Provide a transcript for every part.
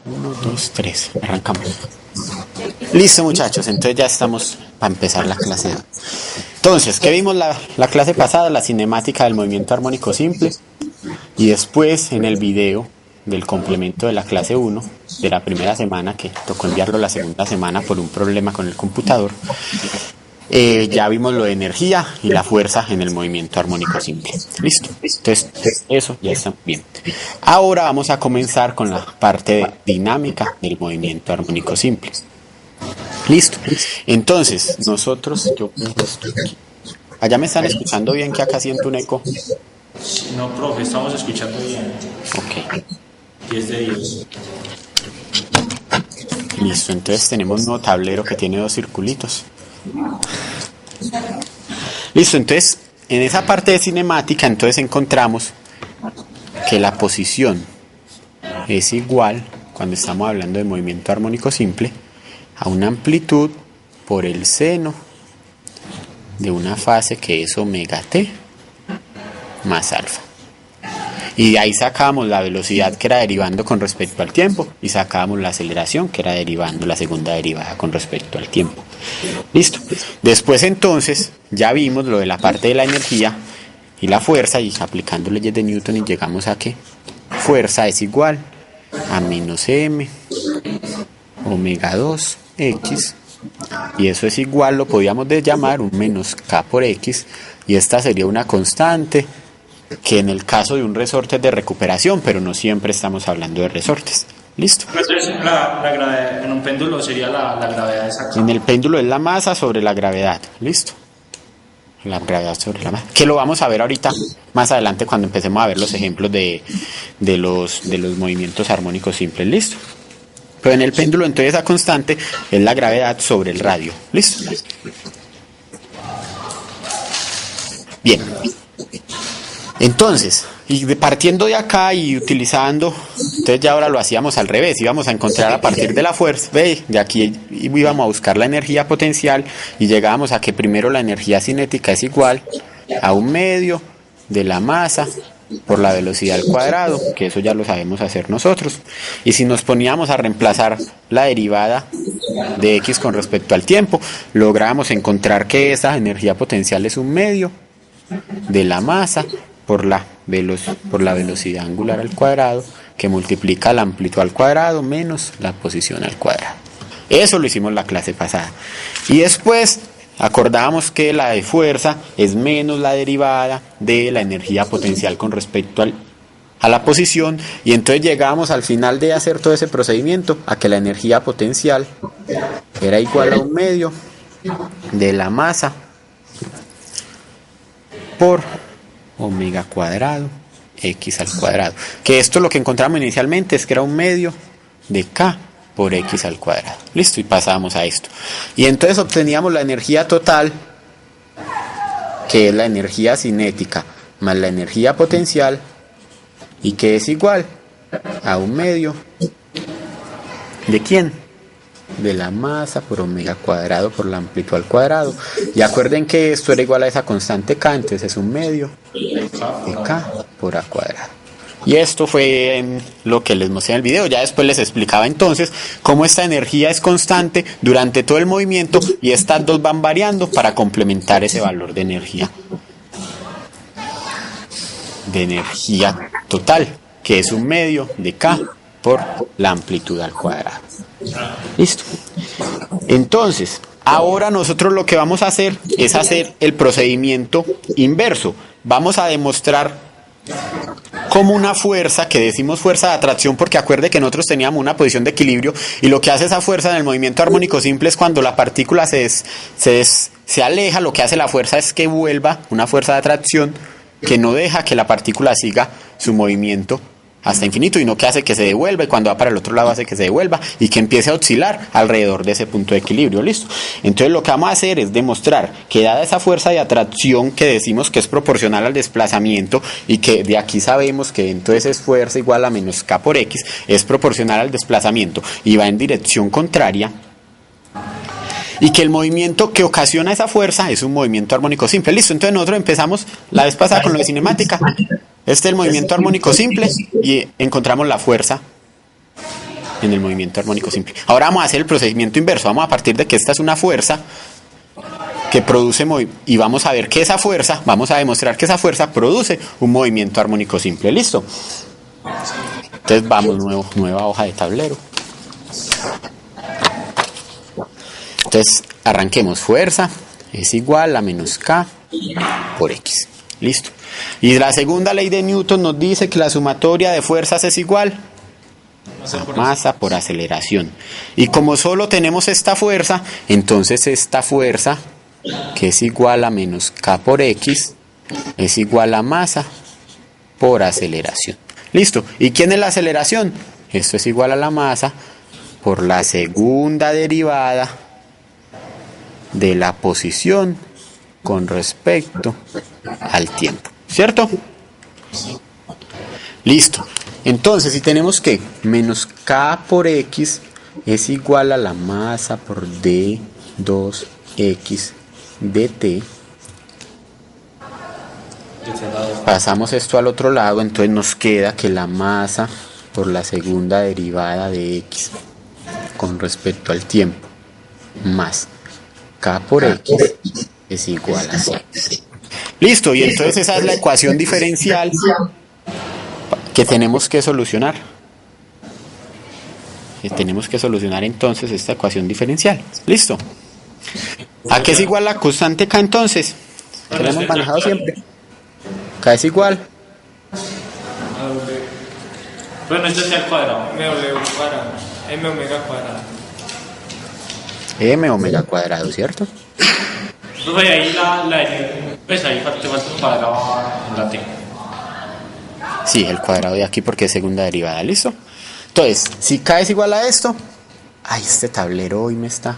Uno, dos, tres. Arrancamos. Listo, muchachos. Entonces ya estamos para empezar la clase. Entonces, ¿qué vimos la clase pasada? La cinemática del movimiento armónico simple. Y después, en el video del complemento de la clase 1, de la primera semana, que tocó enviarlo la segunda semana por un problema con el computador, ya vimos lo de energía y la fuerza en el movimiento armónico simple. Listo. Entonces, eso ya está bien. Ahora vamos a comenzar con la parte de dinámica del movimiento armónico simple. Listo. Entonces, nosotros, allá me están escuchando bien, que acá siento un eco. No, profe, estamos escuchando bien. Ok. 10 de 10. Listo, entonces tenemos un nuevo tablero que tiene dos circulitos. Listo, entonces en esa parte de cinemática entonces encontramos que la posición es igual, cuando estamos hablando de movimiento armónico simple, a una amplitud por el seno de una fase que es omega t más alfa. Y de ahí sacábamos la velocidad, que era derivando con respecto al tiempo, y sacábamos la aceleración, que era derivando la segunda derivada con respecto al tiempo. Listo. Después entonces ya vimos lo de la parte de la energía y la fuerza, y aplicando leyes de Newton, y llegamos a que fuerza es igual a menos m omega 2 x, y eso es igual, lo podíamos llamar un menos k por x, y esta sería una constante que en el caso de un resorte es de recuperación, pero no siempre estamos hablando de resortes. ¿Listo? Entonces, la gravedad, en un péndulo sería la gravedad exacta. En el péndulo es la masa sobre la gravedad. ¿Listo? La gravedad sobre la masa. Que lo vamos a ver ahorita, más adelante, cuando empecemos a ver los ejemplos de los movimientos armónicos simples. ¿Listo? Pero en el péndulo, entonces, esa constante es la gravedad sobre el radio. ¿Listo? Bien. Entonces, y partiendo de acá y utilizando, entonces ya ahora lo hacíamos al revés, íbamos a encontrar a partir de la fuerza, de aquí íbamos a buscar la energía potencial y llegábamos a que primero la energía cinética es igual a un medio de la masa por la velocidad al cuadrado, que eso ya lo sabemos hacer nosotros. Y si nos poníamos a reemplazar la derivada de x con respecto al tiempo, lográbamos encontrar que esa energía potencial es un medio de la masa por la velocidad angular al cuadrado, que multiplica la amplitud al cuadrado menos la posición al cuadrado. Eso lo hicimos la clase pasada. Y después acordábamos que la de fuerza es menos la derivada de la energía potencial con respecto a la posición, y entonces llegábamos al final de hacer todo ese procedimiento a que la energía potencial era igual a un medio de la masa por omega cuadrado x al cuadrado, que esto lo que encontramos inicialmente es que era un medio de k por x al cuadrado. Listo, y pasábamos a esto, y entonces obteníamos la energía total, que es la energía cinética más la energía potencial, y que es igual a un medio ¿de quién? De la masa por omega cuadrado por la amplitud al cuadrado. Y acuerden que esto era igual a esa constante k, entonces es un medio de k por a cuadrado. Y esto fue lo que les mostré en el video. Ya después les explicaba entonces cómo esta energía es constante durante todo el movimiento, y estas dos van variando para complementar ese valor de energía total, que es un medio de k por la amplitud al cuadrado. Listo. Entonces, ahora nosotros lo que vamos a hacer es hacer el procedimiento inverso. Vamos a demostrar cómo una fuerza, que decimos fuerza de atracción porque acuerde que nosotros teníamos una posición de equilibrio, y lo que hace esa fuerza en el movimiento armónico simple es cuando la partícula se aleja, lo que hace la fuerza es que vuelva, una fuerza de atracción que no deja que la partícula siga su movimiento hasta infinito, y no que hace que se devuelva, y cuando va para el otro lado hace que se devuelva y que empiece a oscilar alrededor de ese punto de equilibrio. Listo. Entonces lo que vamos a hacer es demostrar que, dada esa fuerza de atracción que decimos que es proporcional al desplazamiento, y que de aquí sabemos que entonces es fuerza igual a menos k por x, es proporcional al desplazamiento y va en dirección contraria, y que el movimiento que ocasiona esa fuerza es un movimiento armónico simple. Listo. Entonces nosotros empezamos la vez pasada con lo de cinemática. Este es el movimiento armónico simple, y encontramos la fuerza en el movimiento armónico simple. Ahora vamos a hacer el procedimiento inverso. Vamos a partir de que esta es una fuerza que produce y vamos a ver que esa fuerza, vamos a demostrar que esa fuerza produce un movimiento armónico simple. ¿Listo? Entonces vamos, nueva hoja de tablero. Entonces arranquemos. Fuerza es igual a menos K por X. Listo. Y la segunda ley de Newton nos dice que la sumatoria de fuerzas es igual a masa por aceleración. Y como solo tenemos esta fuerza, entonces esta fuerza, que es igual a menos K por X, es igual a masa por aceleración. Listo. ¿Y quién es la aceleración? Esto es igual a la masa por la segunda derivada de la posición con respecto al tiempo. ¿Cierto? Listo. Entonces, si tenemos que menos K por X es igual a la masa por D2X dt, pasamos esto al otro lado, entonces nos queda que la masa por la segunda derivada de X con respecto al tiempo más K por X es igual a 100. Listo, y entonces esa es la ecuación diferencial que tenemos que solucionar. Tenemos que solucionar entonces esta ecuación diferencial. Listo. ¿A qué es igual la constante K entonces? Que la hemos manejado siempre. K es igual. Bueno, esto es al cuadrado. MW cuadrado. M omega cuadrado. M omega cuadrado, ¿cierto? Entonces ahí pues ahí falta un cuadrado en la T. Sí, el cuadrado de aquí porque es segunda derivada, ¿listo? Entonces, si K es igual a esto, ay, este tablero hoy me está,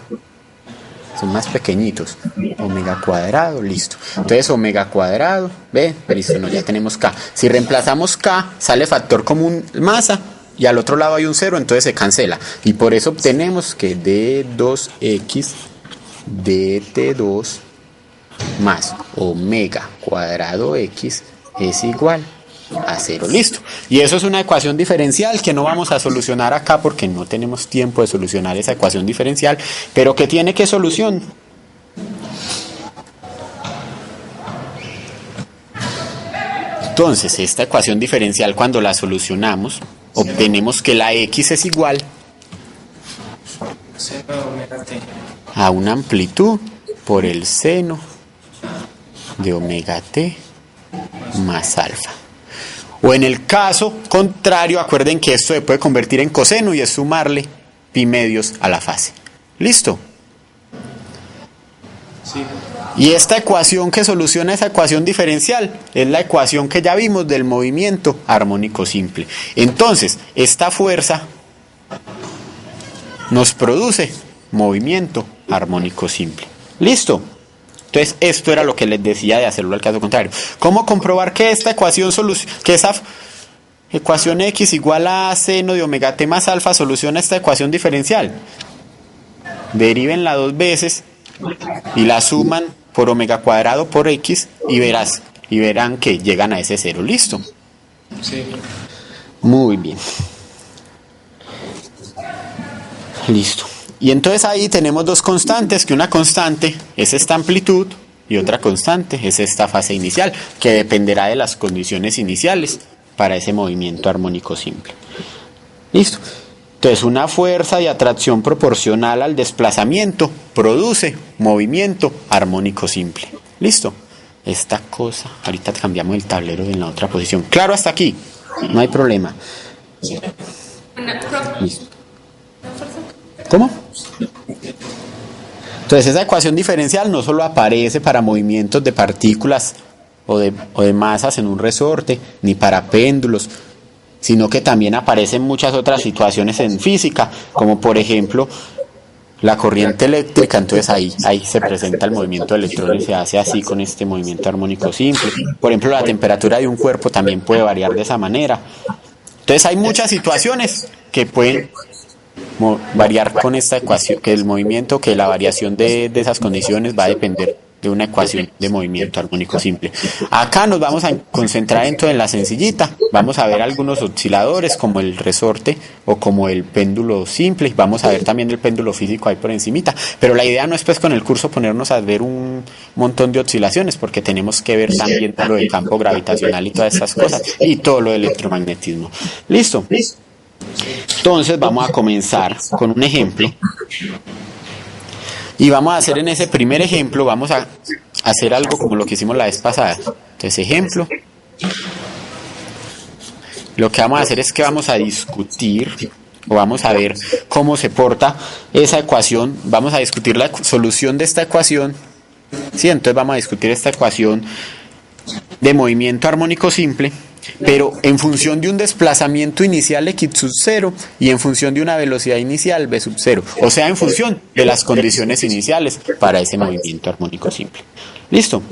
son más pequeñitos, omega cuadrado, listo. Entonces, omega cuadrado, ve, listo, no, ya tenemos K. Si reemplazamos K, sale factor común masa, y al otro lado hay un cero, entonces se cancela. Y por eso obtenemos que D2X dt2 más omega cuadrado X es igual a 0. Listo. Y eso es una ecuación diferencial que no vamos a solucionar acá porque no tenemos tiempo de solucionar esa ecuación diferencial, pero que tiene que solución. Entonces, esta ecuación diferencial, cuando la solucionamos, obtenemos que la X es igual a una amplitud por el seno de omega t más alfa. O en el caso contrario, acuerden que esto se puede convertir en coseno y es sumarle pi medios a la fase. ¿Listo? Sí. Y esta ecuación que soluciona esa ecuación diferencial es la ecuación que ya vimos del movimiento armónico simple. Entonces, esta fuerza nos produce movimiento armónico simple. ¿Listo? Entonces, esto era lo que les decía de hacerlo al caso contrario. ¿Cómo comprobar que esta ecuación que esa ecuación X igual a seno de omega t más alfa soluciona esta ecuación diferencial? Derivenla dos veces y la suman por omega cuadrado por X y verán que llegan a ese cero. ¿Listo? Sí. Muy bien. Listo. Y entonces ahí tenemos dos constantes, que una constante es esta amplitud y otra constante es esta fase inicial, que dependerá de las condiciones iniciales para ese movimiento armónico simple. Listo. Entonces una fuerza de atracción proporcional al desplazamiento produce movimiento armónico simple. ¿Listo? Esta cosa, ahorita cambiamos el tablero en la otra posición. Claro hasta aquí, no hay problema. Listo. ¿Cómo? Entonces esa ecuación diferencial no solo aparece para movimientos de partículas o de masas en un resorte, ni para péndulos, sino que también aparece en muchas otras situaciones en física, como por ejemplo la corriente eléctrica. Entonces ahí se presenta el movimiento de electrones, se hace así con este movimiento armónico simple. Por ejemplo, la temperatura de un cuerpo también puede variar de esa manera. Entonces hay muchas situaciones que pueden variar con esta ecuación, que el movimiento, que la variación de esas condiciones va a depender de una ecuación de movimiento armónico simple. Acá nos vamos a concentrar entonces en la sencillita. Vamos a ver algunos osciladores como el resorte o como el péndulo simple. Vamos a ver también el péndulo físico ahí por encimita. Pero la idea no es pues con el curso ponernos a ver un montón de oscilaciones, porque tenemos que ver también lo del campo gravitacional y todas estas cosas y todo lo del electromagnetismo. ¿Listo? Entonces vamos a comenzar con un ejemplo. Y vamos a hacer en ese primer ejemplo, vamos a hacer algo como lo que hicimos la vez pasada. Entonces, ejemplo. Lo que vamos a hacer es que vamos a discutir, o vamos a ver cómo se porta esa ecuación. Vamos a discutir la solución de esta ecuación. ¿Sí? Entonces vamos a discutir esta ecuación de movimiento armónico simple, pero en función de un desplazamiento inicial x sub 0 y en función de una velocidad inicial v sub 0, o sea, en función de las condiciones iniciales para ese movimiento armónico simple. ¿Listo?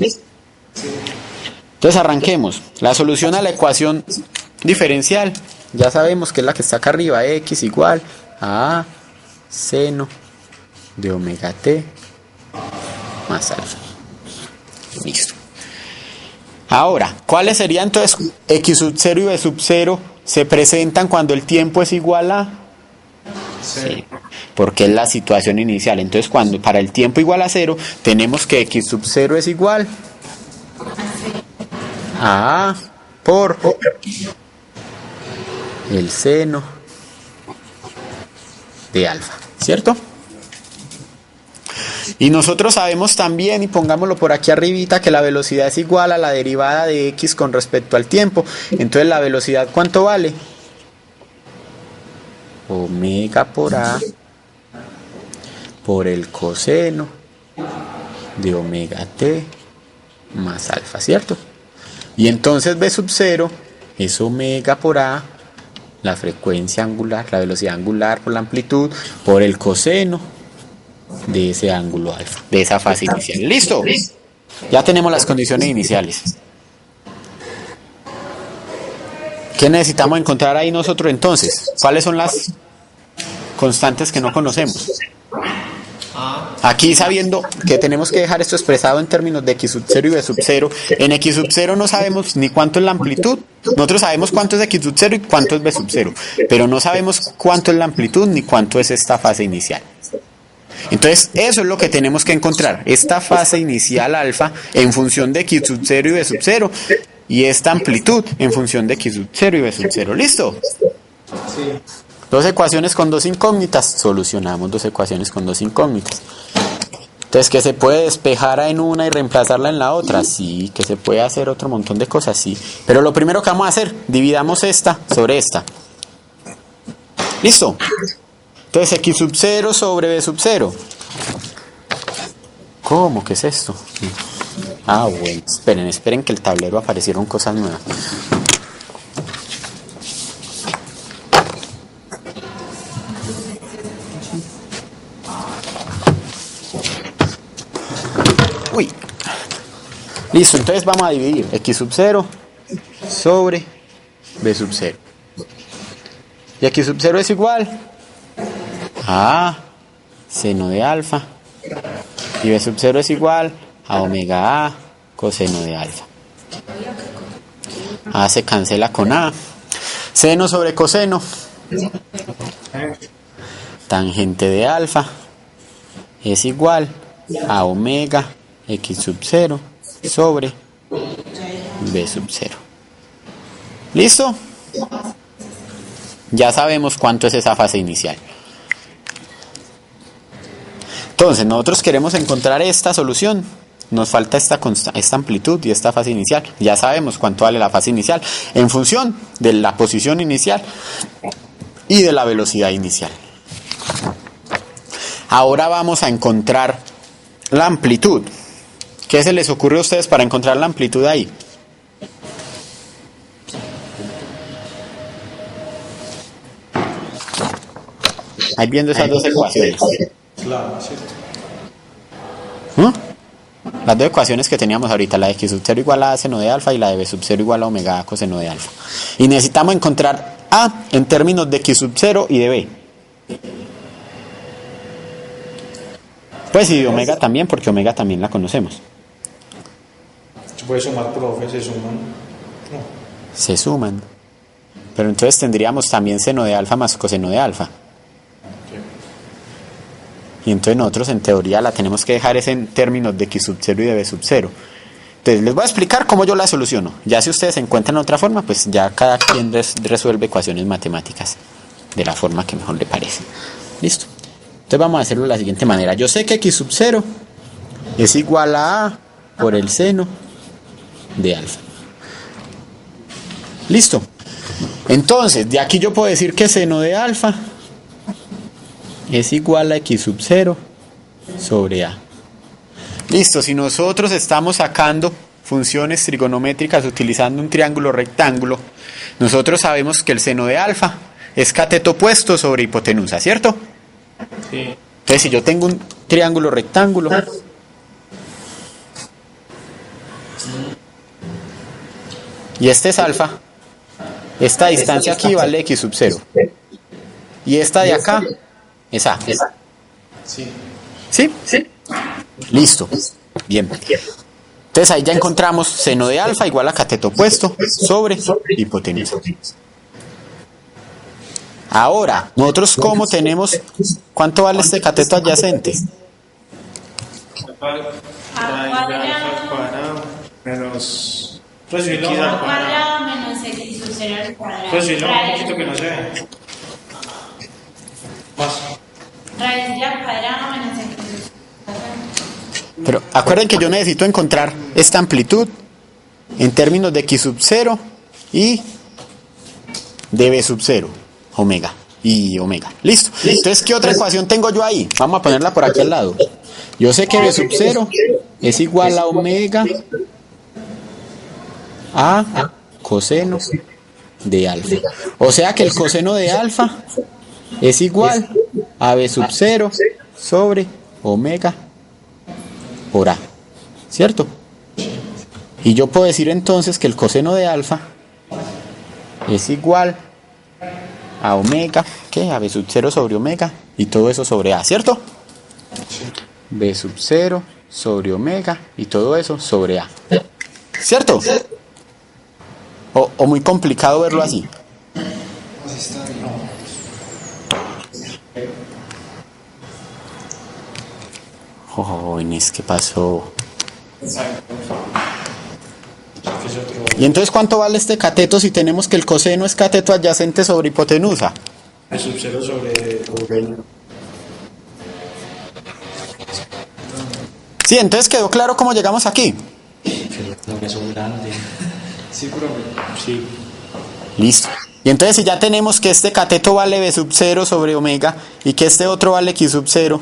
Entonces arranquemos. La solución a la ecuación diferencial, ya sabemos que es la que está acá arriba, x igual a seno de omega t más alfa. Listo. Ahora, ¿cuáles serían entonces x sub 0 y v sub 0? Se presentan cuando el tiempo es igual a... Sí, porque es la situación inicial. Entonces, cuando para el tiempo igual a 0, tenemos que x sub 0 es igual a por el seno de alfa, ¿cierto? Y nosotros sabemos también, y pongámoslo por aquí arribita, que la velocidad es igual a la derivada de x con respecto al tiempo. Entonces la velocidad, ¿cuánto vale? Omega por a por el coseno de omega t más alfa, ¿cierto? Y entonces v sub 0 es omega por a, la frecuencia angular, la velocidad angular por la amplitud, por el coseno de ese ángulo alfa, de esa fase inicial. ¿Listo? Ya tenemos las condiciones iniciales. ¿Qué necesitamos encontrar ahí nosotros entonces? ¿Cuáles son las constantes que no conocemos? Aquí sabiendo que tenemos que dejar esto expresado en términos de x sub 0 y v sub 0. En x sub 0 no sabemos ni cuánto es la amplitud. Nosotros sabemos cuánto es x sub 0 y cuánto es v sub 0, pero no sabemos cuánto es la amplitud ni cuánto es esta fase inicial. Entonces, eso es lo que tenemos que encontrar. Esta fase inicial alfa en función de x sub 0 y v sub 0. Y esta amplitud en función de x sub 0 y v sub 0. ¿Listo? Sí. Dos ecuaciones con dos incógnitas. Solucionamos dos ecuaciones con dos incógnitas. Entonces, ¿que se puede despejar en una y reemplazarla en la otra? Sí. ¿Que se puede hacer otro montón de cosas? Sí. Pero lo primero que vamos a hacer, dividamos esta sobre esta. ¿Listo? Entonces, x sub 0 sobre v sub 0. ¿Cómo? ¿Qué es esto? Ah, bueno. Esperen que el tablero aparecieron cosas nuevas. Uy. Listo, entonces vamos a dividir x sub 0 sobre v sub 0. Y x sub 0 es igual a seno de alfa y v sub 0 es igual a omega a coseno de alfa. A se cancela con a. Seno sobre coseno, tangente de alfa es igual a omega x sub 0 sobre v sub 0. ¿Listo? Ya sabemos cuánto es esa fase inicial. Entonces, nosotros queremos encontrar esta solución. Nos falta esta amplitud y esta fase inicial. Ya sabemos cuánto vale la fase inicial en función de la posición inicial y de la velocidad inicial. Ahora vamos a encontrar la amplitud. ¿Qué se les ocurre a ustedes para encontrar la amplitud ahí? Ahí viendo esas dos ecuaciones. Claro, cierto. Las dos ecuaciones que teníamos ahorita, la de x sub 0 igual a seno de alfa y la de v sub 0 igual a omega a coseno de alfa. Y necesitamos encontrar a en términos de x sub 0 y de b. Pues y de omega también, porque omega también la conocemos. puede sumar, profe, se suman. No. Se suman. Pero entonces tendríamos también seno de alfa más coseno de alfa. Y entonces nosotros en teoría la tenemos que dejar es en términos de x sub 0 y de b sub 0. Entonces les voy a explicar cómo yo la soluciono. Ya si ustedes encuentran otra forma, pues ya cada quien resuelve ecuaciones matemáticas de la forma que mejor le parece. Listo. Entonces vamos a hacerlo de la siguiente manera. Yo sé que x sub 0 es igual a por el seno de alfa. Listo. Entonces, de aquí yo puedo decir que seno de alfa es igual a x sub 0 sobre a. Listo, si nosotros estamos sacando funciones trigonométricas utilizando un triángulo rectángulo, nosotros sabemos que el seno de alfa es cateto opuesto sobre hipotenusa, ¿cierto? Sí. Entonces, si yo tengo un triángulo rectángulo, y este es alfa, esta distancia aquí vale x sub 0, y esta de acá es a. Sí. ¿Sí? Listo. Bien. Entonces ahí ya encontramos seno de alfa igual a cateto opuesto sobre hipotenusa. Ahora, nosotros cómo tenemos, ¿cuánto vale este cateto adyacente? Raíz de alfa al cuadrado menos x al Al cuadrado. cuadrado menos x sub 0 al cuadrado. Pues sí, lo un poquito que no se ve. Más. Raíz de al cuadrado menos x sub 0 al cuadrado. Pero acuerden que yo necesito encontrar esta amplitud en términos de x sub 0 y de b sub 0, omega y omega. Listo. Entonces, ¿qué otra ecuación tengo yo ahí? Vamos a ponerla por aquí al lado. Yo sé que b sub 0 es igual a omega a coseno de alfa. O sea que el coseno de alfa es igual a b sub 0 sobre omega por a, ¿cierto? Y yo puedo decir entonces que el coseno de alfa es igual a omega, ¿qué? A b sub 0 sobre omega y todo eso sobre a, ¿cierto? B sub 0 sobre omega y todo eso sobre a, ¿cierto? O muy complicado verlo así. Así está bien. Jóvenes, ¿qué pasó? Y entonces, ¿cuánto vale este cateto si tenemos que el coseno es cateto adyacente sobre hipotenusa? El sub 0 sobre. Sí, entonces quedó claro cómo llegamos aquí. Sí, profe. Sí. Listo. Y entonces si ya tenemos que este cateto vale b sub 0 sobre omega y que este otro vale x sub 0,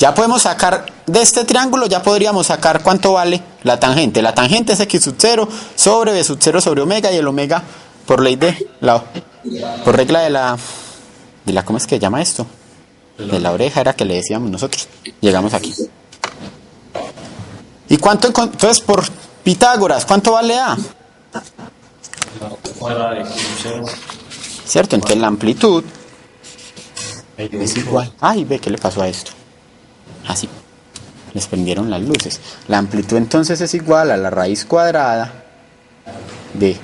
ya podemos sacar de este triángulo, ya podríamos sacar cuánto vale la tangente. La tangente es x sub 0 sobre b sub 0 sobre omega y el omega por ley por regla de la, ¿cómo es que se llama esto? De la oreja era que le decíamos nosotros. Llegamos aquí. ¿Y cuánto entonces por Pitágoras, cuánto vale a? Cuadrado de x sub 0. ¿Cierto? Entonces la amplitud es igual. Ay, ve, ¿qué le pasó a esto? Así. Les prendieron las luces. La amplitud entonces es igual a la raíz cuadrada de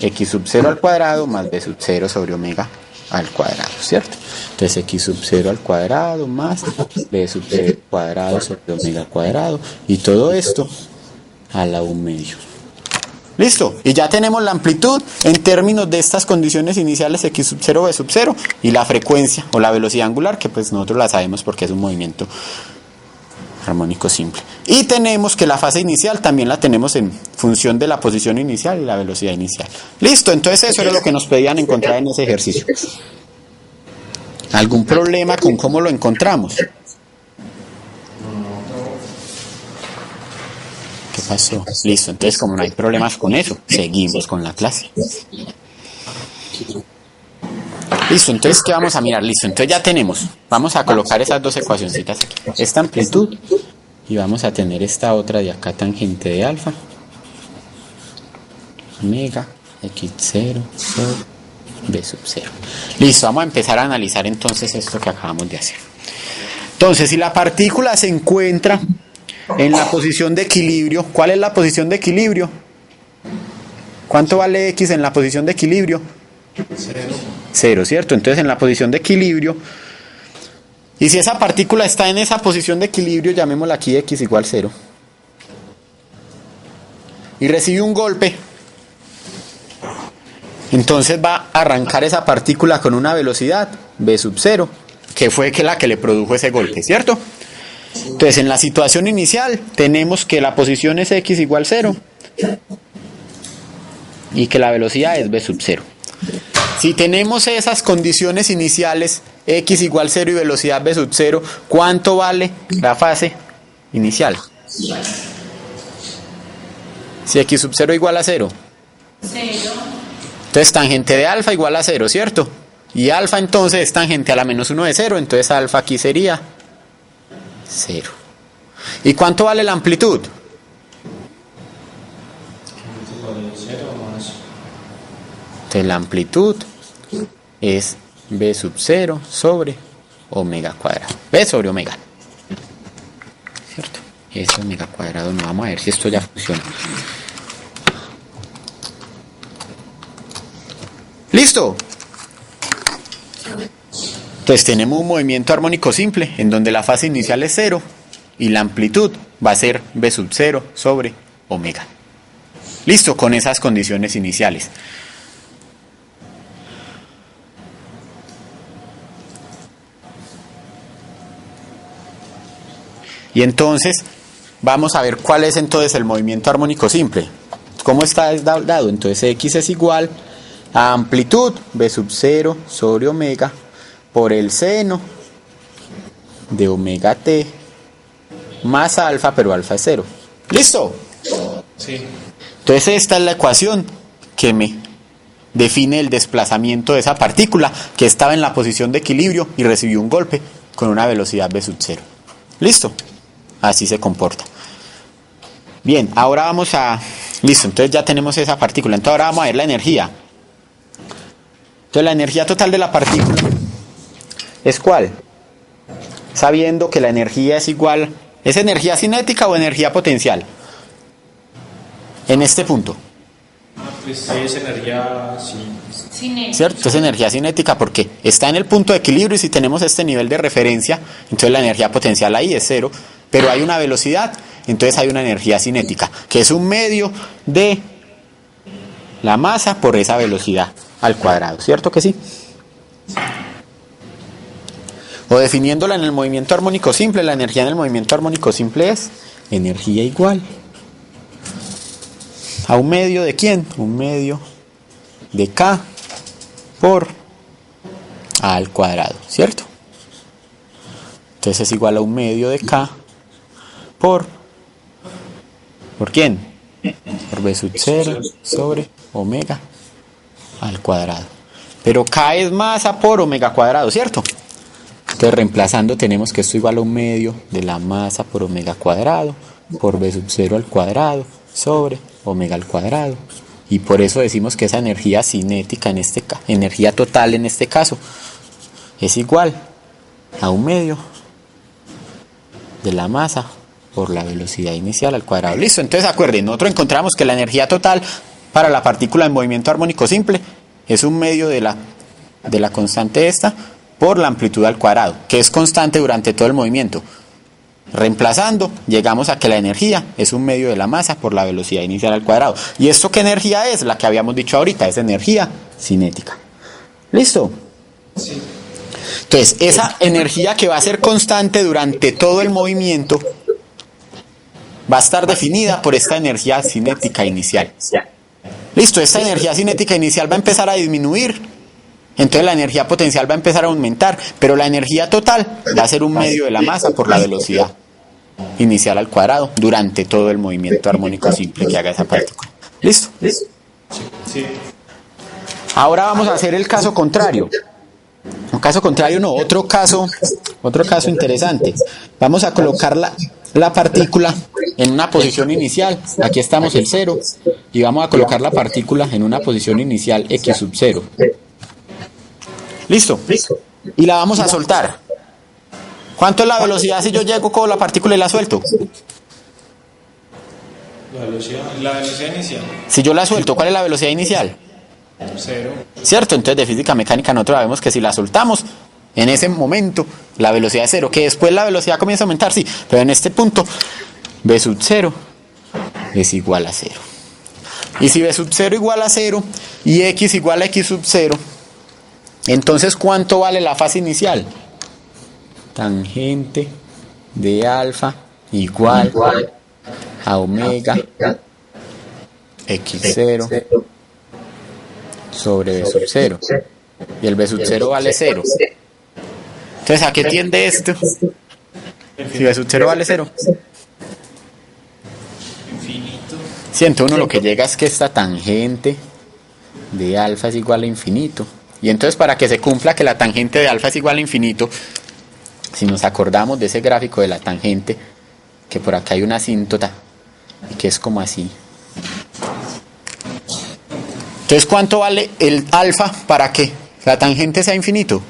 x sub 0 al cuadrado más b sub 0 sobre omega al cuadrado, ¿cierto? Entonces x sub 0 al cuadrado más b sub 0 al cuadrado sobre omega al cuadrado. Y todo esto a la 1/2. Listo, y ya tenemos la amplitud en términos de estas condiciones iniciales x sub 0, b sub 0 y la frecuencia o la velocidad angular, que pues nosotros la sabemos porque es un movimiento armónico simple. Y tenemos que la fase inicial también la tenemos en función de la posición inicial y la velocidad inicial. Listo, entonces eso era lo que nos pedían encontrar en ese ejercicio. ¿Algún problema con cómo lo encontramos? ¿Qué pasó? Listo, entonces como no hay problemas con eso, seguimos con la clase. Listo, entonces ¿qué vamos a mirar? Listo, entonces ya tenemos, vamos a colocar esas dos ecuacioncitas aquí. Esta amplitud y vamos a tener esta otra de acá, tangente de alfa, omega, x0 sobre b sub 0. Listo, vamos a empezar a analizar entonces esto que acabamos de hacer. Entonces, si la partícula se encuentra en la posición de equilibrio. ¿Cuál es la posición de equilibrio? ¿Cuánto vale X en la posición de equilibrio? 0, ¿cierto? Entonces en la posición de equilibrio, y si esa partícula está en esa posición de equilibrio, llamémosla aquí X igual 0, y recibe un golpe, entonces va a arrancar esa partícula con una velocidad v sub 0, que fue la que le produjo ese golpe, ¿cierto? Entonces en la situación inicial tenemos que la posición es X igual 0 y que la velocidad es v sub 0. Si tenemos esas condiciones iniciales, X igual 0 y velocidad v sub 0, ¿cuánto vale la fase inicial? Si X sub 0 igual a 0. 0. Entonces tangente de alfa igual a 0, ¿cierto? Y alfa entonces es tangente a la menos 1 de 0, entonces alfa aquí sería 0. ¿Y cuánto vale la amplitud? Entonces la amplitud es v sub 0 sobre omega cuadrado. V sobre omega. ¿Cierto? Es omega cuadrado. No, vamos a ver si esto ya funciona. ¿Listo? Entonces tenemos un movimiento armónico simple en donde la fase inicial es 0 y la amplitud va a ser v sub 0 sobre omega. Listo, con esas condiciones iniciales. Y entonces vamos a ver cuál es entonces el movimiento armónico simple. ¿Cómo está dado? Entonces X es igual a amplitud v sub 0 sobre omega por el seno de omega t más alfa, pero alfa es 0. ¿Listo? Sí. Entonces esta es la ecuación que me define el desplazamiento de esa partícula que estaba en la posición de equilibrio y recibió un golpe con una velocidad v sub 0. ¿Listo? Así se comporta. Bien, ahora vamos a... Listo, entonces ya tenemos esa partícula. Entonces ahora vamos a ver la energía. Entonces la energía total de la partícula ¿es cuál? Sabiendo que la energía es igual... ¿Es energía cinética o energía potencial? En este punto. Pues sí, es energía, sí. Cinética. ¿Cierto? Es energía cinética porque está en el punto de equilibrio y si tenemos este nivel de referencia, entonces la energía potencial ahí es 0, pero hay una velocidad, entonces hay una energía cinética, que es un medio de la masa por esa velocidad al cuadrado, ¿cierto que sí? O definiéndola en el movimiento armónico simple, la energía en el movimiento armónico simple es energía igual a un medio de ¿quién? Un medio de K por A al cuadrado, ¿cierto? Entonces es igual a un medio de K ¿por quién? Por V sub 0 sobre omega al cuadrado. Pero K es masa por omega cuadrado, ¿cierto? Entonces reemplazando tenemos que esto igual a un medio de la masa por omega cuadrado por V sub 0 al cuadrado sobre omega al cuadrado. Y por eso decimos que esa energía cinética en este caso, energía total en este caso, es igual a un medio de la masa por la velocidad inicial al cuadrado. Listo, entonces acuerden, nosotros encontramos que la energía total para la partícula en movimiento armónico simple es un medio de la constante esta por la amplitud al cuadrado, que es constante durante todo el movimiento. Reemplazando, llegamos a que la energía es un medio de la masa por la velocidad inicial al cuadrado. ¿Y esto qué energía es? La que habíamos dicho ahorita, es energía cinética. ¿Listo? Sí. Entonces, esa energía que va a ser constante durante todo el movimiento va a estar definida por esta energía cinética inicial. Listo, esta energía cinética inicial va a empezar a disminuir, entonces la energía potencial va a empezar a aumentar, pero la energía total va a ser un medio de la masa por la velocidad inicial al cuadrado durante todo el movimiento armónico simple que haga esa partícula. ¿Listo? Sí. Ahora vamos a hacer el caso contrario. Un caso contrario no, otro caso interesante. Vamos a colocar la partícula en una posición inicial. Aquí estamos el 0 y vamos a colocar la partícula en una posición inicial x sub 0. ¿Listo? Y la vamos a soltar. ¿Cuánto es la velocidad si yo llego con la partícula y la suelto? La velocidad inicial. Si yo la suelto, ¿cuál es la velocidad inicial? 0. ¿Cierto? Entonces de física mecánica nosotros sabemos que si la soltamos, en ese momento la velocidad es 0, que después la velocidad comienza a aumentar, sí, pero en este punto v sub 0 es igual a 0. Y si v sub 0 igual a 0 y x igual a x sub 0, entonces ¿cuánto vale la fase inicial? Tangente de alfa igual a omega x0 sobre v sub 0. Y el v sub 0 vale 0. Entonces, ¿a qué tiende esto? Si v sub 0 vale 0. Infinito. Sí, entonces uno lo que llega es que esta tangente de alfa es igual a infinito. Y entonces para que se cumpla que la tangente de alfa es igual a infinito, si nos acordamos de ese gráfico de la tangente, que por acá hay una asíntota, y que es como así. Entonces, ¿cuánto vale el alfa para que la tangente sea infinito?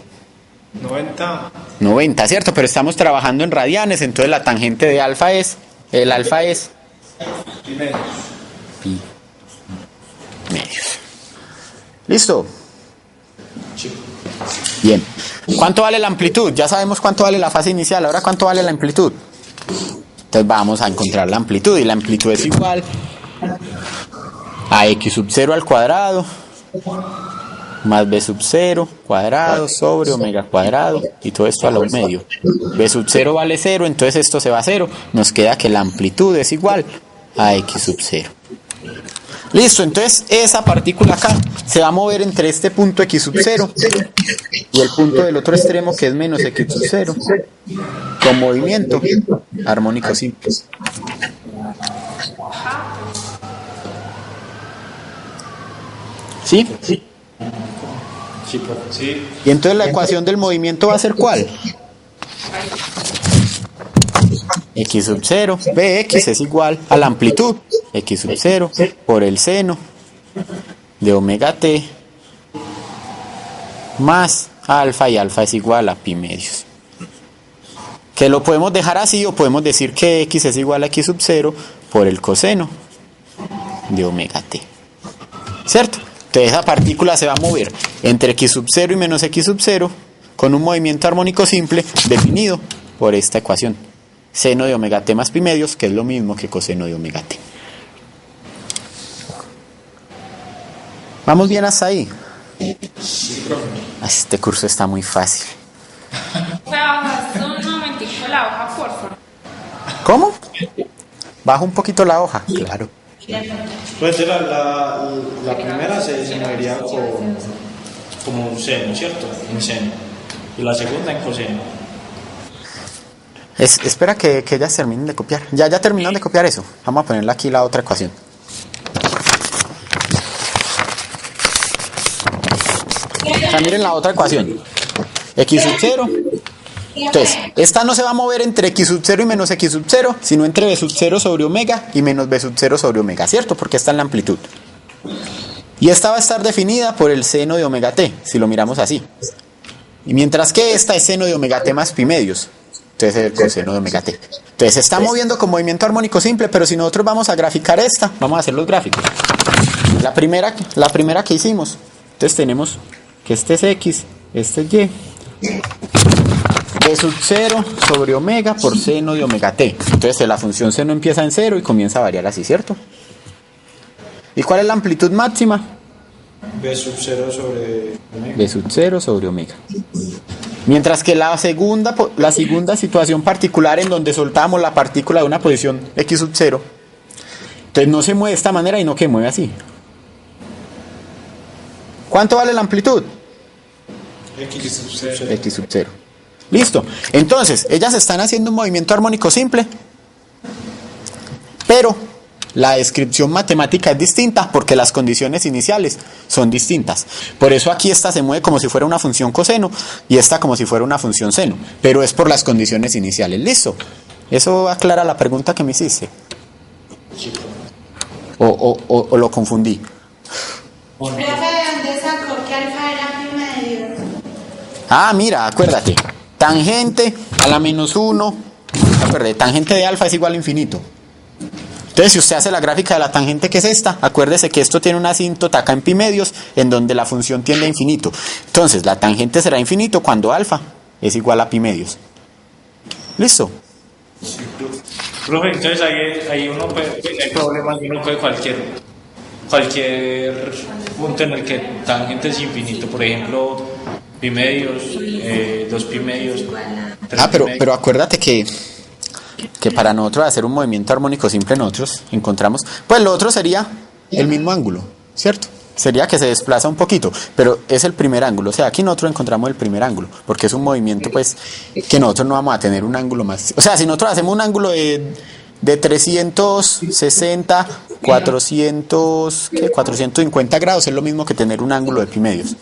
90. 90, ¿cierto? Pero estamos trabajando en radianes, entonces la tangente de alfa es, el alfa es Primero. pi medios. ¿Listo? Bien. ¿Cuánto vale la amplitud? Ya sabemos cuánto vale la fase inicial, ahora ¿cuánto vale la amplitud? Entonces vamos a encontrar la amplitud, y la amplitud es igual a x sub 0 al cuadrado más b sub 0 cuadrado sobre omega cuadrado, y todo esto a lo medio. B sub 0 vale 0, entonces esto se va a 0, nos queda que la amplitud es igual a x sub 0. Listo, entonces esa partícula acá se va a mover entre este punto x sub 0 y el punto del otro extremo, que es menos x sub 0, con movimiento armónico simple. ¿Sí? Sí, profe. Sí. Y entonces la ecuación del movimiento va a ser ¿cuál? X sub 0, Bx es igual a la amplitud, X sub 0 por el seno de omega t más alfa, y alfa es igual a pi medios. Que lo podemos dejar así, o podemos decir que X es igual a X sub 0 por el coseno de omega t. ¿Cierto? Entonces esa partícula se va a mover entre x sub 0 y menos x sub 0 con un movimiento armónico simple definido por esta ecuación. Seno de omega t más pi medios, que es lo mismo que coseno de omega t. ¿Vamos bien hasta ahí? Este curso está muy fácil. Bajaste un momentico la hoja, por favor. ¿Cómo? Bajo un poquito la hoja. Claro. Pues la primera se movería como un seno, ¿cierto? En seno. Y la segunda en coseno. Espera que ellas terminen de copiar. Ya terminaron de copiar eso. Vamos a ponerle aquí la otra ecuación. O sea, miren la otra ecuación. X sub 0. Entonces, esta no se va a mover entre x sub 0 y menos x sub 0, sino entre b sub 0 sobre omega y menos b sub 0 sobre omega, ¿cierto? Porque está en la amplitud. Y esta va a estar definida por el seno de omega t, si lo miramos así. Y mientras que esta es seno de omega t más pi medios. Entonces es el coseno de omega t. Entonces se está moviendo con movimiento armónico simple, pero si nosotros vamos a graficar esta, vamos a hacer los gráficos. La primera que hicimos, entonces tenemos que este es x, este es y. B sub 0 sobre omega por seno de omega t. Entonces la función seno empieza en 0 y comienza a variar así, ¿cierto? ¿Y cuál es la amplitud máxima? B sub 0 sobre omega. B sub 0 sobre omega. Mientras que la segunda situación particular, en donde soltamos la partícula de una posición x sub 0, entonces no se mueve de esta manera, y no que mueve así. ¿Cuánto vale la amplitud? X sub 0. X sub 0. Listo. Entonces, ellas están haciendo un movimiento armónico simple, pero la descripción matemática es distinta porque las condiciones iniciales son distintas. Por eso aquí esta se mueve como si fuera una función coseno y esta como si fuera una función seno, pero es por las condiciones iniciales. ¿Listo? Eso aclara la pregunta que me hiciste. ¿O lo confundí? Profe, ¿de dónde sacó que alfa era pi medios? Ah, mira, acuérdate. Tangente a la menos 1. Acuérdate, tangente de alfa es igual a infinito. Entonces, si usted hace la gráfica de la tangente, que es esta, acuérdese que esto tiene una asíntota acá en pi medios, en donde la función tiende a infinito. Entonces, la tangente será infinito cuando alfa es igual a pi medios. ¿Listo? Profe, entonces ahí uno puede, no hay problema, uno puede cualquier punto en el que tangente es infinito, por ejemplo, pi medios, 2 pi medios, 3 pi medios. Pero acuérdate que para nosotros hacer un movimiento armónico simple nosotros encontramos, pues lo otro sería el mismo ángulo, ¿cierto? Sería que se desplaza un poquito, pero es el primer ángulo, o sea, aquí nosotros encontramos el primer ángulo, porque es un movimiento pues que nosotros no vamos a tener un ángulo más, o sea, si nosotros hacemos un ángulo de 360, 450 grados, es lo mismo que tener un ángulo de pi medios.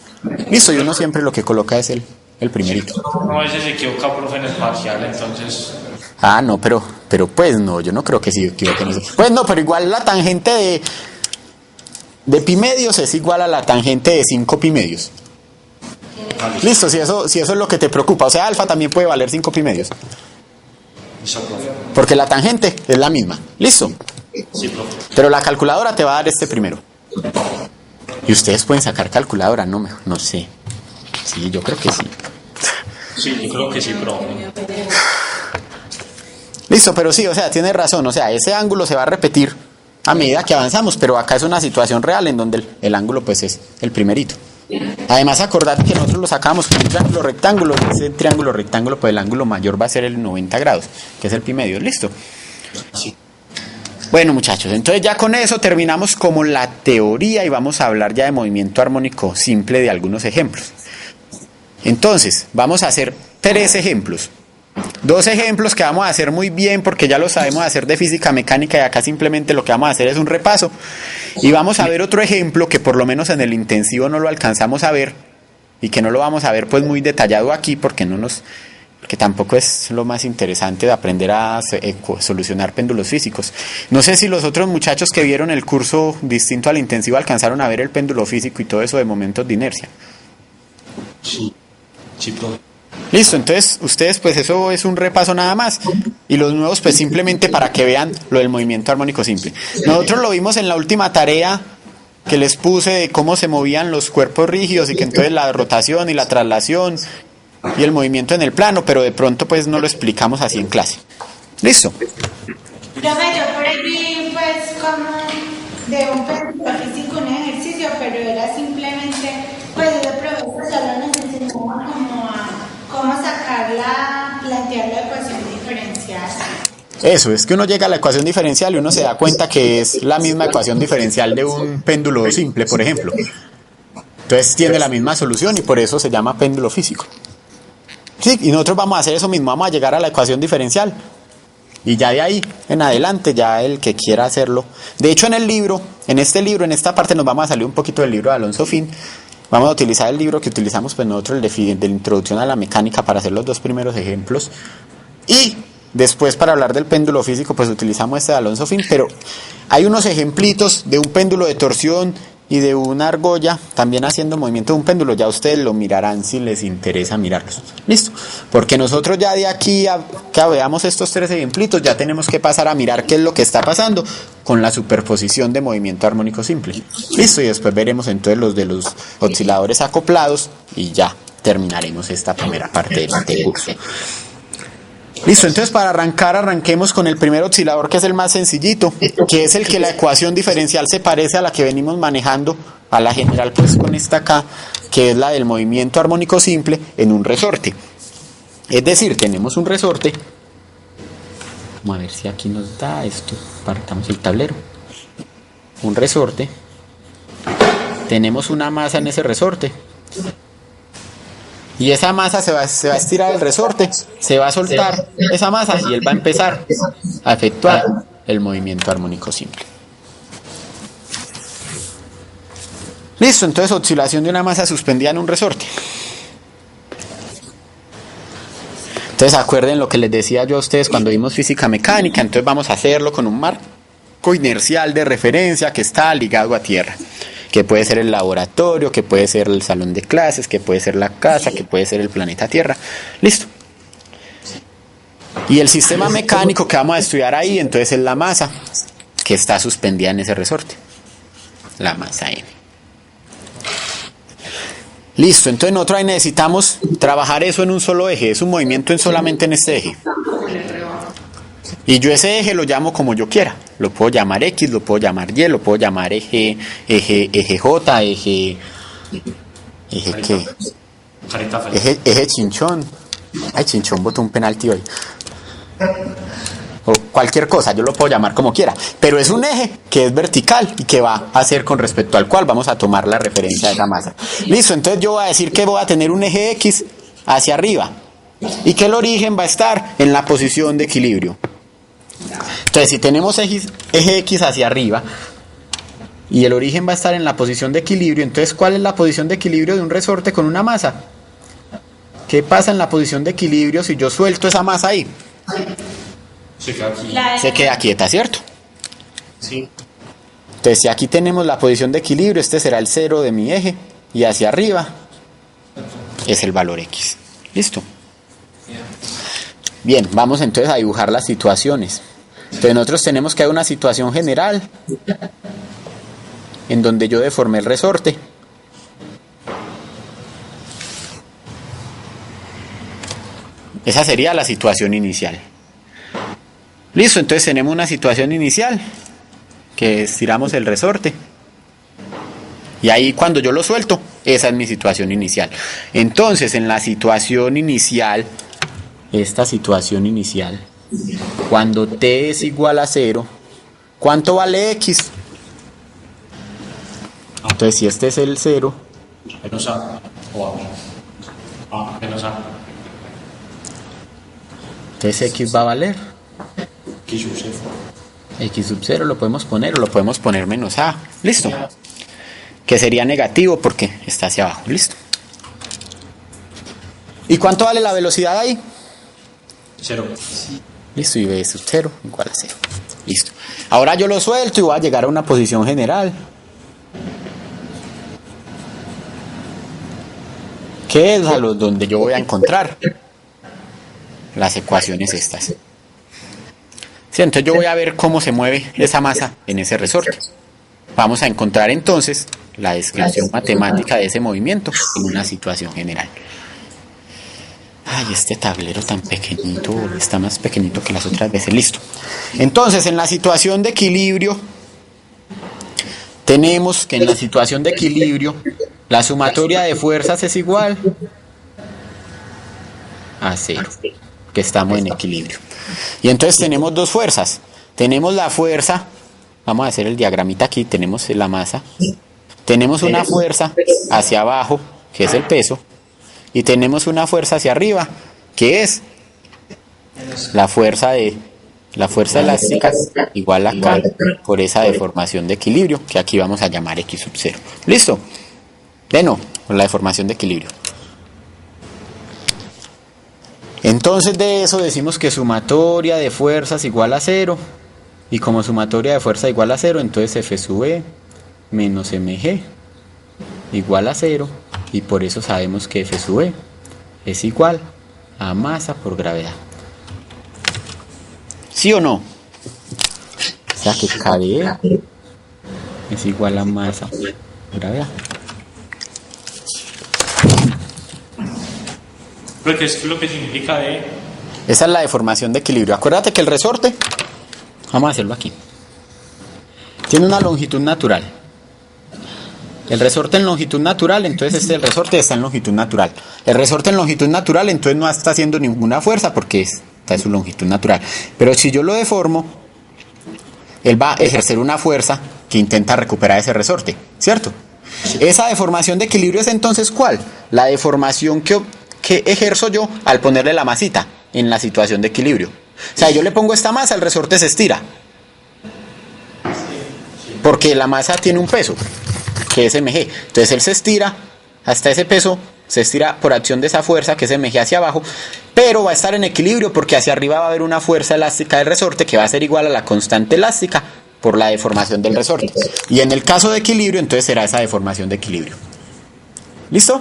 Listo, y uno siempre lo que coloca es el primerito. No, a veces se equivoca, profe, en el parcial, entonces... Ah, no, pero pues no, yo no creo que sí equivoquen eso. Pues no, pero igual la tangente de pi medios es igual a la tangente de 5 pi medios. Listo, si eso es lo que te preocupa. O sea, alfa también puede valer 5 pi medios. Porque la tangente es la misma. Listo. Sí, profe. Pero la calculadora te va a dar este primero. Y ustedes pueden sacar calculadora, no sé. Sí, yo creo que sí. Sí, yo creo que sí, profe. Listo, pero sí, o sea, tiene razón, o sea, ese ángulo se va a repetir a medida que avanzamos, pero acá es una situación real en donde el ángulo pues es el primerito. Además, acordate que nosotros lo sacamos con un triángulo rectángulo, y ese triángulo rectángulo, pues el ángulo mayor va a ser el 90 grados, que es el pi medio, ¿listo? Sí. Bueno, muchachos, entonces ya con eso terminamos como la teoría y vamos a hablar ya de movimiento armónico simple de algunos ejemplos. Entonces, vamos a hacer 3 ejemplos. 2 ejemplos que vamos a hacer muy bien porque ya lo sabemos hacer de física mecánica y acá simplemente lo que vamos a hacer es un repaso. Y vamos a ver otro ejemplo que por lo menos en el intensivo no lo alcanzamos a ver y que no lo vamos a ver pues muy detallado aquí porque tampoco es lo más interesante de aprender a solucionar péndulos físicos. No sé si los otros muchachos que vieron el curso distinto al intensivo alcanzaron a ver el péndulo físico y todo eso de momentos de inercia. Sí, profe. Listo, entonces ustedes pues eso es un repaso nada más y los nuevos pues simplemente para que vean lo del movimiento armónico simple. Nosotros lo vimos en la última tarea que les puse de cómo se movían los cuerpos rígidos y que entonces la rotación y la traslación y el movimiento en el plano, pero de pronto pues no lo explicamos así en clase. Listo. Profe, yo por ahí vi pues como de un péndulo físico un ejercicio, pero era simplemente pues el profesor solo nos enseñaba como a cómo plantear la ecuación diferencial. Eso, es que uno llega a la ecuación diferencial y uno se da cuenta que es la misma ecuación diferencial de un péndulo simple, por ejemplo. Entonces tiene la misma solución y por eso se llama péndulo físico. Sí, y nosotros vamos a hacer eso mismo, vamos a llegar a la ecuación diferencial. Y ya de ahí en adelante, ya el que quiera hacerlo. De hecho, en esta parte nos vamos a salir un poquito del libro de Alonso Fin. Vamos a utilizar el libro que utilizamos pues nosotros, el de Introducción a la Mecánica, para hacer los 2 primeros ejemplos. Y después, para hablar del péndulo físico, pues utilizamos este de Alonso Fin. Pero hay unos ejemplitos de un péndulo de torsión y de una argolla también haciendo movimiento de un péndulo. Ya ustedes lo mirarán si les interesa mirarlos. Listo. Porque nosotros ya de aquí a que veamos estos 3 ejemplitos, ya tenemos que pasar a mirar qué es lo que está pasando con la superposición de movimiento armónico simple. Listo. Y después veremos entonces los de los osciladores acoplados y ya terminaremos esta primera parte del curso. Listo, entonces para arranquemos con el primer oscilador, que es el más sencillito, que es el que la ecuación diferencial se parece a la que venimos manejando, a la general pues con esta acá, que es la del movimiento armónico simple en un resorte. Es decir, tenemos un resorte, vamos a ver si aquí nos da esto, partamos el tablero, un resorte, tenemos una masa en ese resorte, y esa masa se va a estirar el resorte, se va a soltar esa masa y él va a empezar a efectuar el movimiento armónico simple. Listo, entonces oscilación de una masa suspendida en un resorte. Entonces acuerden lo que les decía yo a ustedes cuando vimos física mecánica, entonces vamos a hacerlo con un marco inercial de referencia que está ligado a tierra. Que puede ser el laboratorio, que puede ser el salón de clases, que puede ser la casa, que puede ser el planeta Tierra. Listo. Y el sistema mecánico que vamos a estudiar ahí, entonces es la masa. que está suspendida en ese resorte, la masa M. Listo, entonces nosotros ahí necesitamos trabajar eso en un solo eje, es un movimiento solamente en este eje. Y yo ese eje lo llamo como yo quiera, lo puedo llamar X, lo puedo llamar Y, lo puedo llamar eje J, eje ¿qué? Eje Chinchón. Ay, Chinchón botó un penalti hoy. O cualquier cosa, yo lo puedo llamar como quiera, pero es un eje que es vertical y que va a ser con respecto al cual vamos a tomar la referencia de esa masa. Listo, entonces yo voy a decir que voy a tener un eje X hacia arriba y que el origen va a estar en la posición de equilibrio. Entonces, si tenemos eje X hacia arriba y el origen va a estar en la posición de equilibrio, entonces ¿cuál es la posición de equilibrio de un resorte con una masa? ¿Qué pasa en la posición de equilibrio si yo suelto esa masa ahí? Se queda quieta, ¿cierto? Sí. Entonces, si aquí tenemos la posición de equilibrio, este será el cero de mi eje y hacia arriba es el valor X. ¿Listo? Bien, vamos entonces a dibujar las situaciones. Entonces nosotros tenemos que hay una situación general en donde yo deformé el resorte. Esa sería la situación inicial. Listo, entonces tenemos una situación inicial que estiramos el resorte. Y ahí cuando yo lo suelto, esa es mi situación inicial. Entonces en la situación inicial, esta situación inicial, cuando t es igual a 0, ¿cuánto vale x? Entonces si este es el 0, Menos A o A. Menos A. entonces x va a valer X sub 0. x sub 0 lo podemos poner o lo podemos poner menos a. Listo. Que sería negativo porque está hacia abajo. Listo. ¿Y cuánto vale la velocidad ahí? 0. Listo, y v sub 0 igual a 0. Listo. Ahora yo lo suelto y voy a llegar a una posición general. ¿Qué es a lo donde yo voy a encontrar las ecuaciones estas? Sí, entonces yo voy a ver cómo se mueve esa masa en ese resorte. Vamos a encontrar entonces la descripción matemática de ese movimiento en una situación general. Ay, este tablero tan pequeñito, está más pequeñito que las otras veces. Listo. Entonces, en la situación de equilibrio, tenemos que en la situación de equilibrio, la sumatoria de fuerzas es igual a 0, que estamos en equilibrio. Y entonces tenemos dos fuerzas. Tenemos la fuerza, vamos a hacer el diagramita aquí, tenemos la masa. Tenemos una fuerza hacia abajo, que es el peso. Y tenemos una fuerza hacia arriba, que es la fuerza elástica igual a K por esa deformación de equilibrio, que aquí vamos a llamar X sub 0. ¿Listo? Por la deformación de equilibrio. Entonces de eso decimos que sumatoria de fuerzas igual a 0. Y como sumatoria de fuerza igual a 0, entonces F sub E menos mg igual a 0. Y por eso sabemos que F sub E es igual a masa por gravedad. ¿Sí o no? O sea que K de E es igual a masa por gravedad. ¿Pero qué es lo que significa de? Esa es la deformación de equilibrio. Acuérdate que el resorte, vamos a hacerlo aquí, tiene una longitud natural. El resorte en longitud natural, entonces el resorte está en longitud natural. El resorte en longitud natural, entonces no está haciendo ninguna fuerza porque está en su longitud natural. Pero si yo lo deformo, él va a ejercer una fuerza que intenta recuperar ese resorte, ¿cierto? Esa deformación de equilibrio es entonces ¿cuál? La deformación que ejerzo yo al ponerle la masita en la situación de equilibrio. O sea, yo le pongo esta masa, el resorte se estira. Porque la masa tiene un peso, que es mg. Entonces él se estira hasta ese peso, se estira por acción de esa fuerza, que es mg hacia abajo, pero va a estar en equilibrio porque hacia arriba va a haber una fuerza elástica del resorte que va a ser igual a la constante elástica por la deformación del resorte. Y en el caso de equilibrio, entonces será esa deformación de equilibrio. ¿Listo?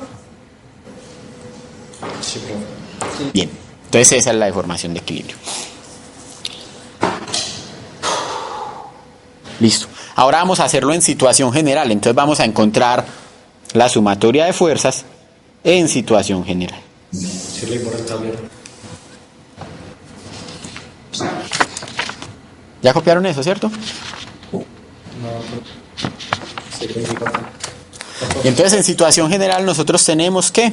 Sí, profe. Bien, entonces esa es la deformación de equilibrio. Listo. Ahora vamos a hacerlo en situación general. Entonces vamos a encontrar la sumatoria de fuerzas en situación general. Sí, leí por el tablero. ¿Ya copiaron eso, cierto? Sí, leí. Y entonces en situación general nosotros tenemos que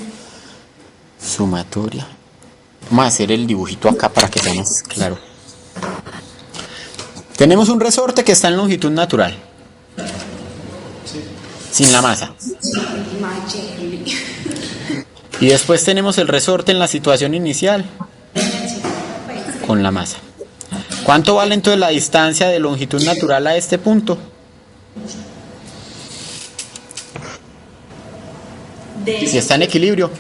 sumatoria. Vamos a hacer el dibujito acá para que sea más claro. Tenemos un resorte que está en longitud natural. Sin la masa. Y después tenemos el resorte en la situación inicial con la masa. ¿Cuánto vale entonces la distancia de longitud natural a este punto? Si está en equilibrio.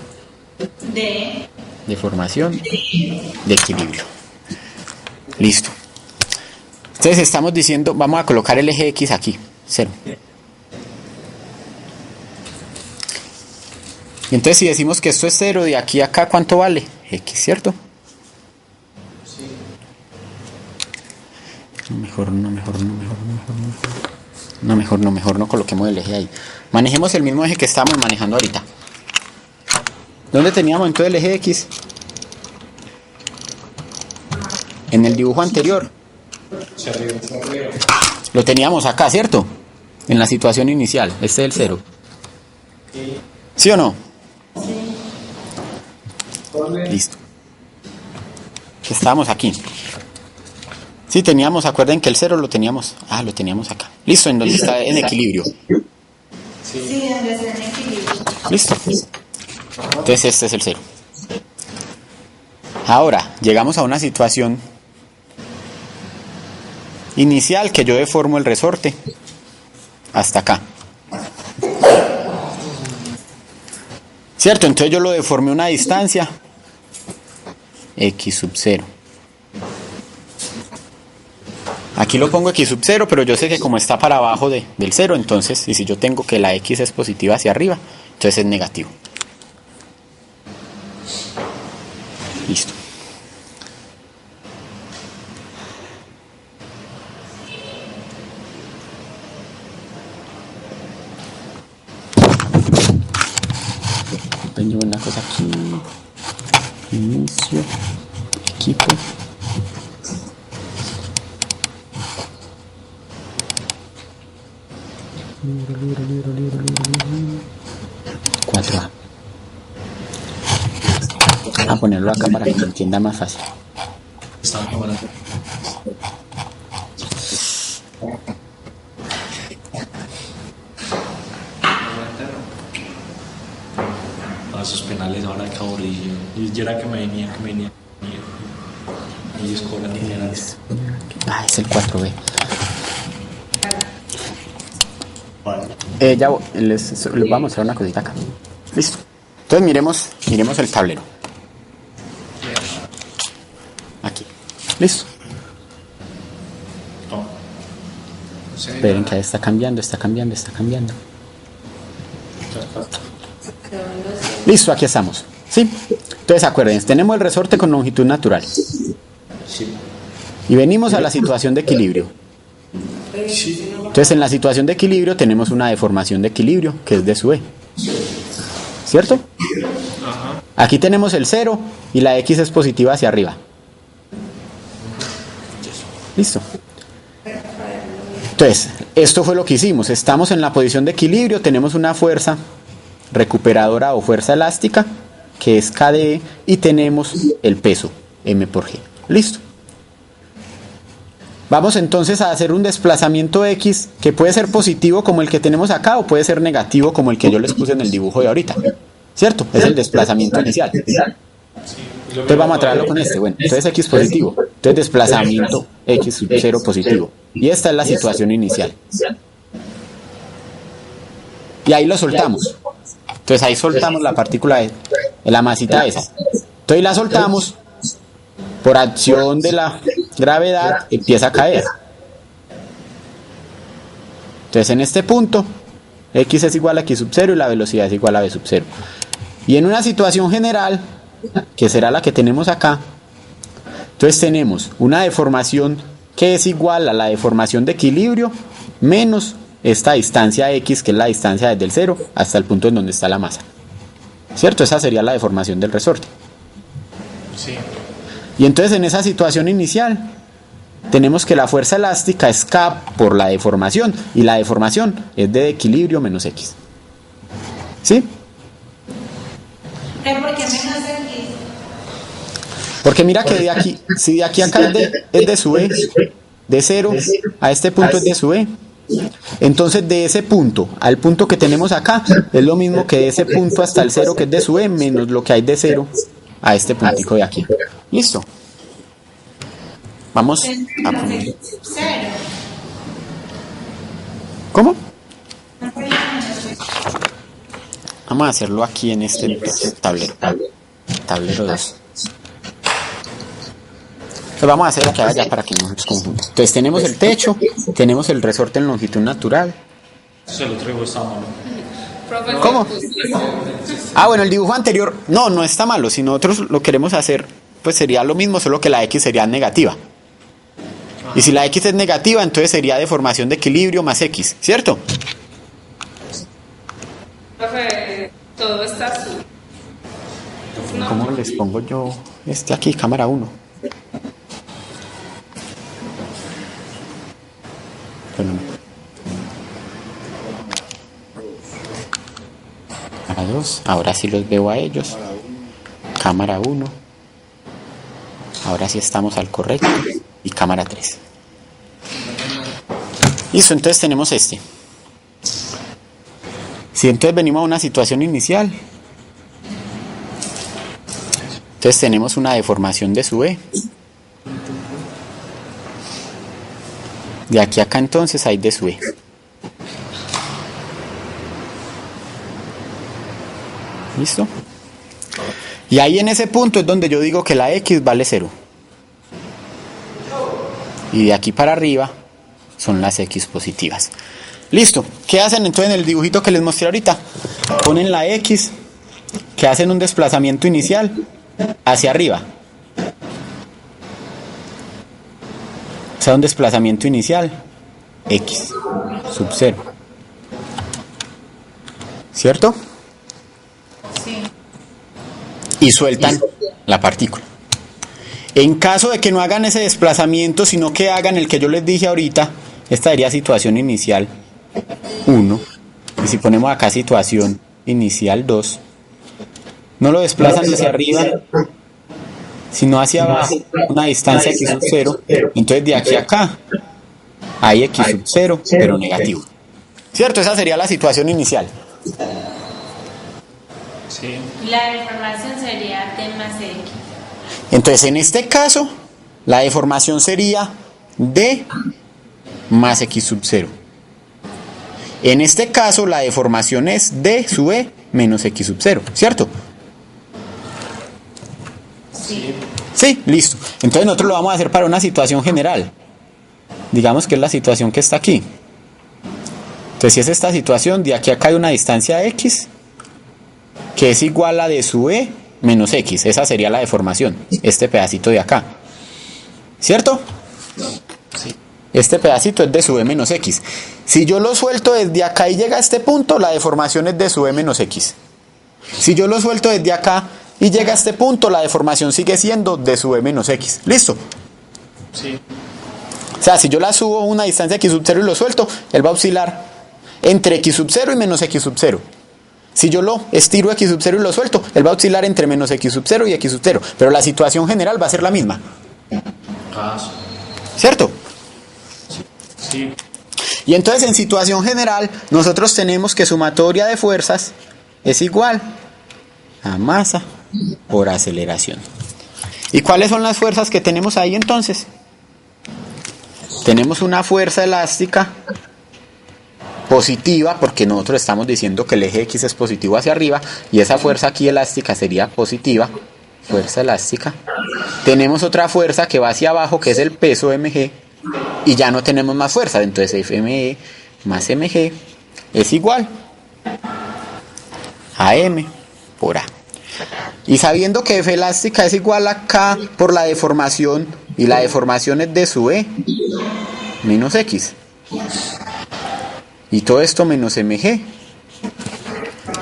De formación. De equilibrio. Listo. Entonces estamos diciendo, vamos a colocar el eje X aquí, 0. Y entonces si decimos que esto es 0, de aquí a acá, ¿cuánto vale? X, ¿cierto? Sí. Mejor no coloquemos el eje ahí. Manejemos el mismo eje que estábamos manejando ahorita. ¿Dónde teníamos entonces el eje X? En el dibujo anterior. Lo teníamos acá, ¿cierto? En la situación inicial. Este es el 0. ¿Sí o no? Listo. Estábamos aquí. Sí, teníamos, acuerden que el 0 lo teníamos. Lo teníamos acá. Listo, en donde está en equilibrio. Sí, donde está en equilibrio. Listo. Entonces este es el 0. Ahora, llegamos a una situación inicial que yo deformo el resorte hasta acá. ¿Cierto? Entonces yo lo deformé una distancia X sub 0. Aquí lo pongo X sub 0, pero yo sé que como está para abajo del 0, entonces, y si yo tengo que la X es positiva hacia arriba, entonces es negativo. Listo. Tengo una cosa aquí. Inicio. Equipo. Libro. 4A. A ponerlo acá para que se entienda más fácil. Está mejorando. A esos penales ahora que aburrido. Y yo era que me venía. Ellos cobran dinero. Es el 4B. Vale. Ya les voy a mostrar una cosita acá. Listo. Entonces miremos el tablero. Aquí. Listo. No. Esperen que ahí está cambiando. Listo, aquí estamos. ¿Sí? Entonces acuérdense, tenemos el resorte con longitud natural. Sí. Y venimos a la situación de equilibrio. Sí. Entonces en la situación de equilibrio tenemos una deformación de equilibrio que es de su E. ¿Cierto? Ajá. Aquí tenemos el 0 y la X es positiva hacia arriba. Listo. Entonces, esto fue lo que hicimos. Estamos en la posición de equilibrio, tenemos una fuerza recuperadora o fuerza elástica que es KDE y tenemos el peso M por G. Listo. Vamos entonces a hacer un desplazamiento X que puede ser positivo como el que tenemos acá o puede ser negativo como el que yo les puse en el dibujo de ahorita. ¿Cierto? Es el desplazamiento inicial. Entonces vamos a traerlo con este. Bueno, entonces X positivo. Entonces desplazamiento X sub 0 positivo. Y esta es la situación inicial. Y ahí lo soltamos. Entonces ahí soltamos la partícula de la masita esa. Entonces la soltamos. Por acción de la gravedad empieza a caer. Entonces en este punto X es igual a X sub 0 y la velocidad es igual a V sub 0. Y en una situación general, que será la que tenemos acá, entonces tenemos una deformación que es igual a la deformación de equilibrio menos esta distancia X, que es la distancia desde el 0 hasta el punto en donde está la masa. ¿Cierto? Esa sería la deformación del resorte. Sí. Y entonces en esa situación inicial tenemos que la fuerza elástica es K por la deformación, y la deformación es de equilibrio menos X. ¿Sí? ¿Pero por qué menos X? Porque mira que de aquí, si de aquí a acá es de sub E, de 0 a este punto es de sub E, entonces de ese punto al punto que tenemos acá es lo mismo que de ese punto hasta el 0 que es de sub E menos lo que hay de 0 a este puntico de aquí. ¿Listo? Vamos a poner. Cero. ¿Cómo? No sería menos X. Vamos a hacerlo aquí en este tablero. Tablero 2. Entonces vamos a hacer acá allá para que no nos confundamos. Entonces tenemos el techo, tenemos el resorte en longitud natural. Se lo traigo, está malo. ¿Cómo? Ah, bueno, el dibujo anterior no está malo. Si nosotros lo queremos hacer, pues sería lo mismo, solo que la X sería negativa. Y si la X es negativa, entonces sería deformación de equilibrio más X, ¿cierto? Profe, todo está azul. No. ¿Cómo les pongo yo aquí, cámara 1? Bueno, cámara 2, ahora sí los veo a ellos. Cámara 1. Ahora sí estamos al correcto. Y cámara 3. Listo, entonces tenemos este. Si entonces venimos a una situación inicial, entonces tenemos una deformación de sub E. De aquí a acá entonces hay de sub E. ¿Listo? Y ahí en ese punto es donde yo digo que la X vale 0. Y de aquí para arriba son las X positivas. Listo. ¿Qué hacen entonces en el dibujito que les mostré ahorita? Ponen la X, que hacen un desplazamiento inicial hacia arriba. O sea, un desplazamiento inicial X sub 0. ¿Cierto? Sí. Y sueltan la partícula. En caso de que no hagan ese desplazamiento, sino que hagan el que yo les dije ahorita, esta sería situación inicial 1. Y si ponemos acá situación inicial 2, no lo desplazan hacia arriba, sino hacia abajo, una distancia X sub 0. Entonces de aquí a acá hay X sub 0, pero negativo. ¿Cierto? Esa sería la situación inicial. Sí. La deformación sería T más X. Entonces, en este caso, la deformación sería D más X sub 0. En este caso, la deformación es D sub E menos X sub 0, ¿cierto? Sí. Sí, listo. Entonces nosotros lo vamos a hacer para una situación general. Digamos que es la situación que está aquí. Entonces, si es esta situación, de aquí a acá hay una distancia X, que es igual a D sub E menos X. Esa sería la deformación, este pedacito de acá, ¿cierto? Sí. Este pedacito es D sub E menos X. Si yo lo suelto desde acá y llega a este punto, la deformación es D sub E menos X. Si yo lo suelto desde acá y llega a este punto, la deformación sigue siendo D sub E menos X. ¿Listo? Sí. O sea, si yo la subo una distancia X sub 0 y lo suelto, él va a oscilar entre X sub 0 y menos X sub 0. Si yo lo estiro X sub 0 y lo suelto, él va a oscilar entre menos X sub 0 y X sub 0. Pero la situación general va a ser la misma. Ah, ¿Cierto? sí. Y entonces en situación general, nosotros tenemos que sumatoria de fuerzas es igual a masa por aceleración. ¿Y cuáles son las fuerzas que tenemos ahí entonces? Tenemos una fuerza elástica positiva, porque nosotros estamos diciendo que el eje X es positivo hacia arriba, y esa fuerza aquí elástica sería positiva, fuerza elástica. Tenemos otra fuerza que va hacia abajo, que es el peso mg, y ya no tenemos más fuerza, entonces Fme más mg es igual a m por a. Y sabiendo que F elástica es igual a K por la deformación, y la deformación es D sub E menos X. Y todo esto menos mg.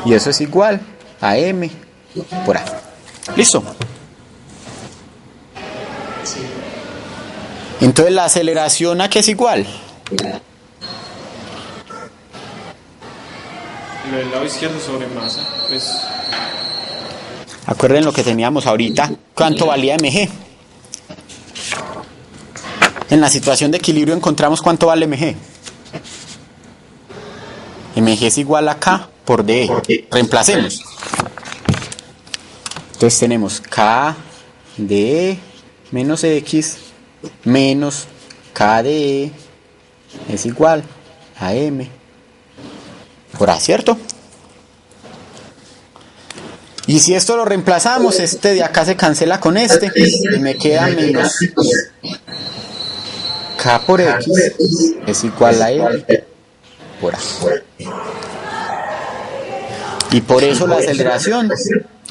Y eso es igual a m por a. ¿Listo? Entonces la aceleración, ¿a qué es igual? Lo del lado izquierdo sobre masa, pues Acuerden lo que teníamos ahorita. ¿Cuánto valía mg? En la situación de equilibrio encontramos cuánto vale mg. Mg es igual a k por dE. Reemplacemos. Entonces tenemos k de E menos x menos k de E es igual a m por a, ¿cierto? Y si esto lo reemplazamos, este de acá se cancela con este y me queda menos k por x es igual a m por a. Y por eso la aceleración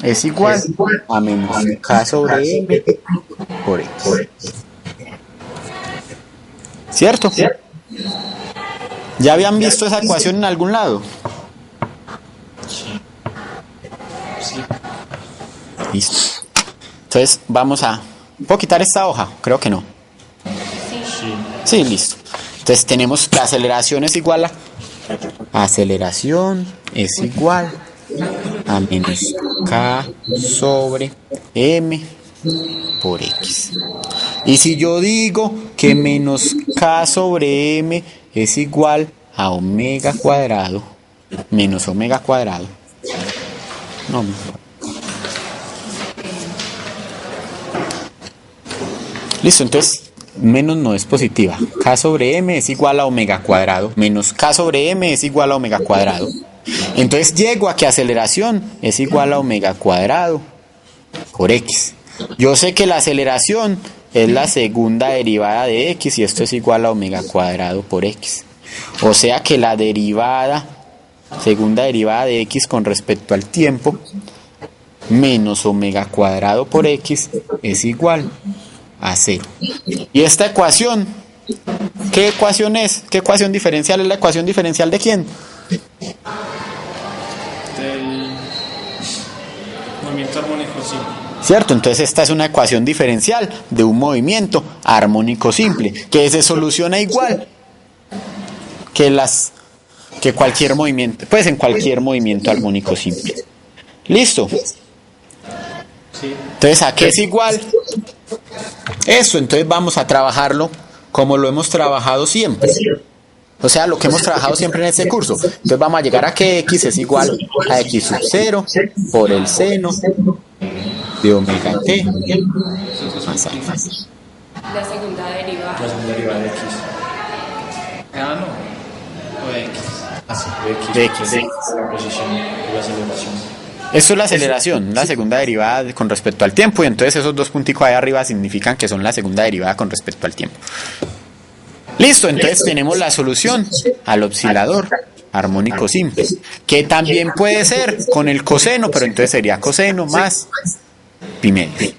es igual a menos k sobre m por x. ¿Cierto? ¿Ya habían visto esa ecuación en algún lado? Listo. Entonces vamos a... ¿Puedo quitar esta hoja? Creo que no. Sí, listo. Entonces tenemos que aceleración es igual a... Aceleración es igual a menos k sobre m por x. Y si yo digo que menos k sobre m es igual a omega cuadrado menos omega cuadrado. No, listo, entonces menos no es positiva. K sobre m es igual a omega cuadrado menos k sobre m es igual a omega cuadrado. Entonces llego a que aceleración es igual a omega cuadrado por x. Yo sé que la aceleración es la segunda derivada de x y esto es igual a omega cuadrado por x. O sea que la segunda derivada de x con respecto al tiempo menos omega cuadrado por x es igual a 0. Y esta ecuación, ¿qué ecuación es? ¿Qué ecuación diferencial es la ecuación diferencial de quién? del movimiento armónico simple. ¿Cierto? Entonces esta es una ecuación diferencial de un movimiento armónico simple, que se soluciona igual que cualquier movimiento, pues en cualquier movimiento armónico simple. ¿Listo? Entonces, ¿a qué es igual? Eso, entonces vamos a trabajarlo como lo hemos trabajado siempre. O sea, lo que hemos trabajado siempre en este curso. Entonces vamos a llegar a que x es igual a x sub 0 por el seno de omega t más alfa. La segunda derivada. La segunda derivada de x. Ah, no. O de x. De De x. la posición de la aceleración. Esto es la aceleración, la segunda derivada con respecto al tiempo, y entonces esos dos punticos ahí arriba significan que son la segunda derivada con respecto al tiempo. Listo, entonces tenemos la solución al oscilador armónico simple, que también puede ser con el coseno, pero entonces sería coseno más pi medio.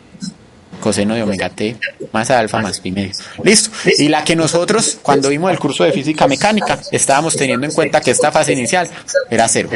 Coseno de omega t más alfa más pi medio. Listo. Y la que nosotros, cuando vimos el curso de física mecánica, estábamos teniendo en cuenta que esta fase inicial era 0.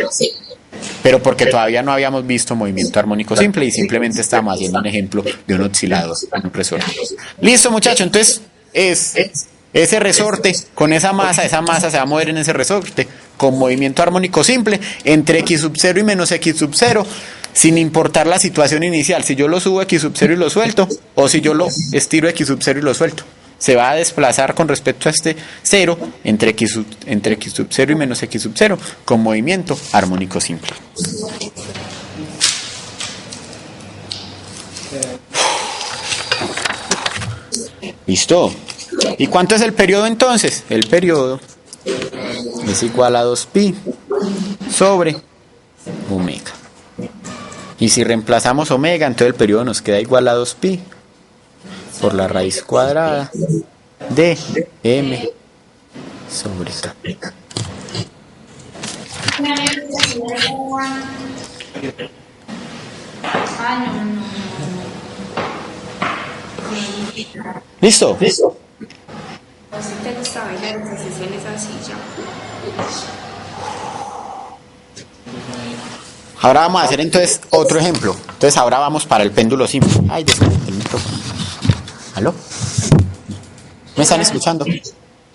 Pero porque todavía no habíamos visto movimiento armónico simple y simplemente estábamos haciendo un ejemplo de un oscilador en un resorte. Listo, muchachos, entonces ese resorte con esa masa se va a mover en ese resorte con movimiento armónico simple entre x sub 0 y menos x sub 0, sin importar la situación inicial. Si yo lo subo x sub 0 y lo suelto, o si yo lo estiro x sub 0 y lo suelto, se va a desplazar con respecto a este 0 entre x sub 0 y menos x sub 0 con movimiento armónico simple. ¿Listo? ¿Y cuánto es el periodo entonces? El periodo es igual a 2pi sobre omega. Y si reemplazamos omega, entonces el periodo nos queda igual a 2pi por la raíz cuadrada de m sobre k. ¿Listo? ¿O si te gustaba ir a las sesiones así ya? Ahora vamos a hacer entonces otro ejemplo. Entonces ahora vamos para el péndulo simple. Ay, desconecté el micrófono. ¿Aló? ¿Me están escuchando?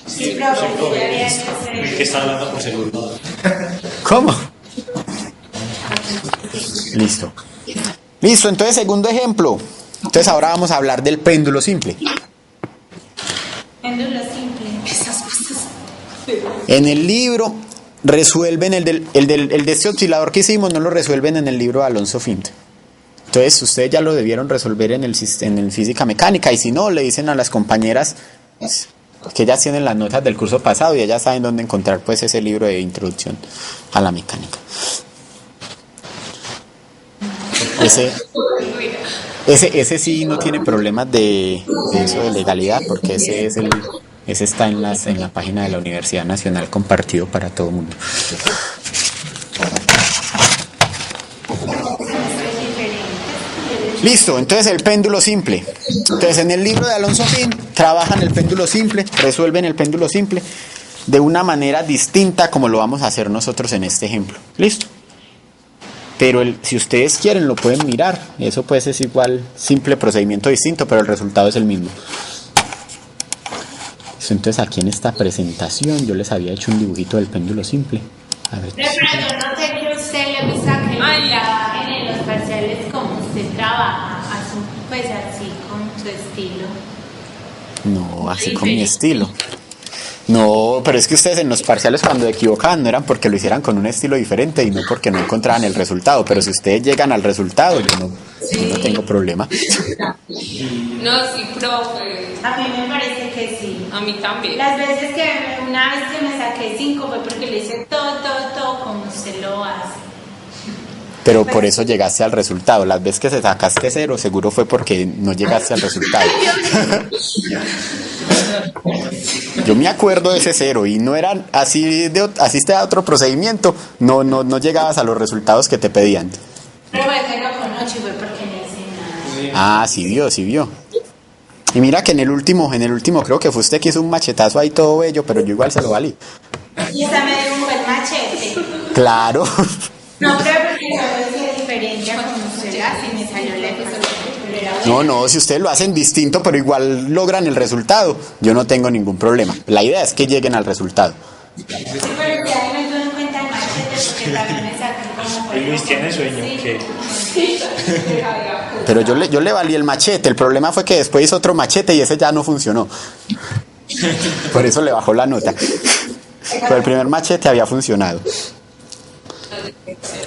Sí, profe, El que está hablando por celular. ¿Cómo? Listo. Listo, entonces segundo ejemplo. Entonces ahora vamos a hablar del péndulo simple. péndulo simple. En el libro resuelven el de este oscilador que hicimos, no lo resuelven en el libro de Alonso Fint. Entonces ustedes ya lo debieron resolver en el física mecánica, y si no, le dicen a las compañeras que ellas tienen las notas del curso pasado y ellas saben dónde encontrar pues ese libro de introducción a la mecánica. Ese sí no tiene problemas de eso de legalidad, porque ese está en la página de la Universidad Nacional, compartido para todo el mundo. Listo, entonces el péndulo simple. Entonces en el libro de Alonso Fint trabajan el péndulo simple, resuelven el péndulo simple de una manera distinta como lo vamos a hacer nosotros en este ejemplo. Listo. Pero si ustedes quieren lo pueden mirar. Eso pues es igual, simple procedimiento distinto, pero el resultado es el mismo. Entonces aquí en esta presentación yo les había hecho un dibujito del péndulo simple. A ver. Pero yo no sé que usted le gusta que en los parciales como usted trabaja, pues así con su estilo. No, así con mi estilo. No, pero es que ustedes en los parciales cuando equivocaban no eran porque lo hicieran con un estilo diferente y no porque no encontraban el resultado. Pero si ustedes llegan al resultado, yo no tengo problema. No, sí, profe. A mí me parece que sí. A mí también. Las veces que una vez que me saqué 5 fue porque le hice todo como usted lo hace. Pero por eso llegaste al resultado. Las veces que se sacaste 0, seguro fue porque no llegaste al resultado. Yo me acuerdo de ese 0 y no eran así asiste a otro procedimiento, no llegabas a los resultados que te pedían. Pero fue 0 con 8 y fue porque no hice nada. Ah, sí vio. Y mira que en el último creo que fue usted que hizo un machetazo ahí todo bello, pero yo igual se lo valí. Y esa me dio un buen machete. Claro. No, pero porque yo hice diferencia como usted hace y me salió lejos. No, si ustedes lo hacen distinto, pero igual logran el resultado, yo no tengo ningún problema. La idea es que lleguen al resultado. Sí, pero ya me tuve en cuenta el machete porque también me saqué como... Y Luis tiene sueño, ¿qué? Pero yo le valí el machete. El problema fue que después hizo otro machete y ese ya no funcionó. Por eso le bajó la nota. Pero el primer machete había funcionado.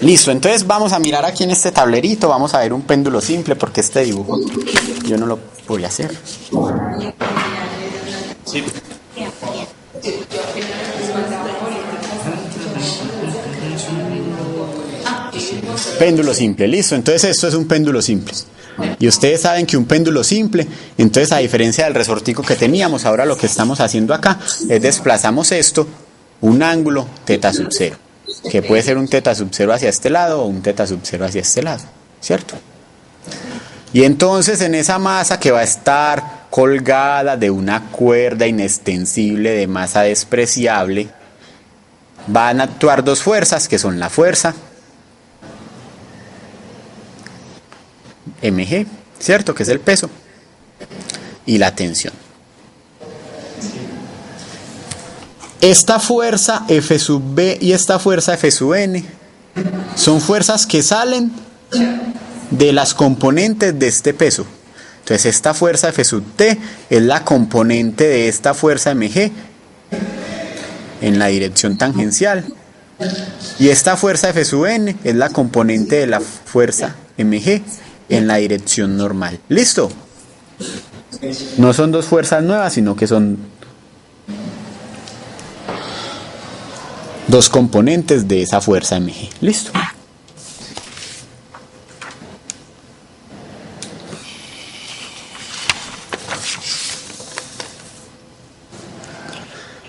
Listo, entonces vamos a mirar aquí en este tablerito. Vamos a ver un péndulo simple porque este dibujo yo no lo voy a hacer. Sí. Péndulo simple, listo. Entonces esto es un péndulo simple. Y ustedes saben que un péndulo simple, entonces a diferencia del resortico que teníamos, ahora lo que estamos haciendo acá es desplazamos esto un ángulo θ sub 0, que puede ser un θ sub 0 hacia este lado o un θ sub 0 hacia este lado, ¿cierto? Y entonces en esa masa que va a estar colgada de una cuerda inextensible de masa despreciable, van a actuar dos fuerzas, que son la fuerza mg, ¿cierto? Que es el peso, y la tensión. Esta fuerza F sub B y esta fuerza F sub N son fuerzas que salen de las componentes de este peso. Entonces esta fuerza F sub T es la componente de esta fuerza mg en la dirección tangencial. Y esta fuerza F sub N es la componente de la fuerza mg en la dirección normal. ¿Listo? No son dos fuerzas nuevas, sino que son dos componentes de esa fuerza mg. ¿Listo?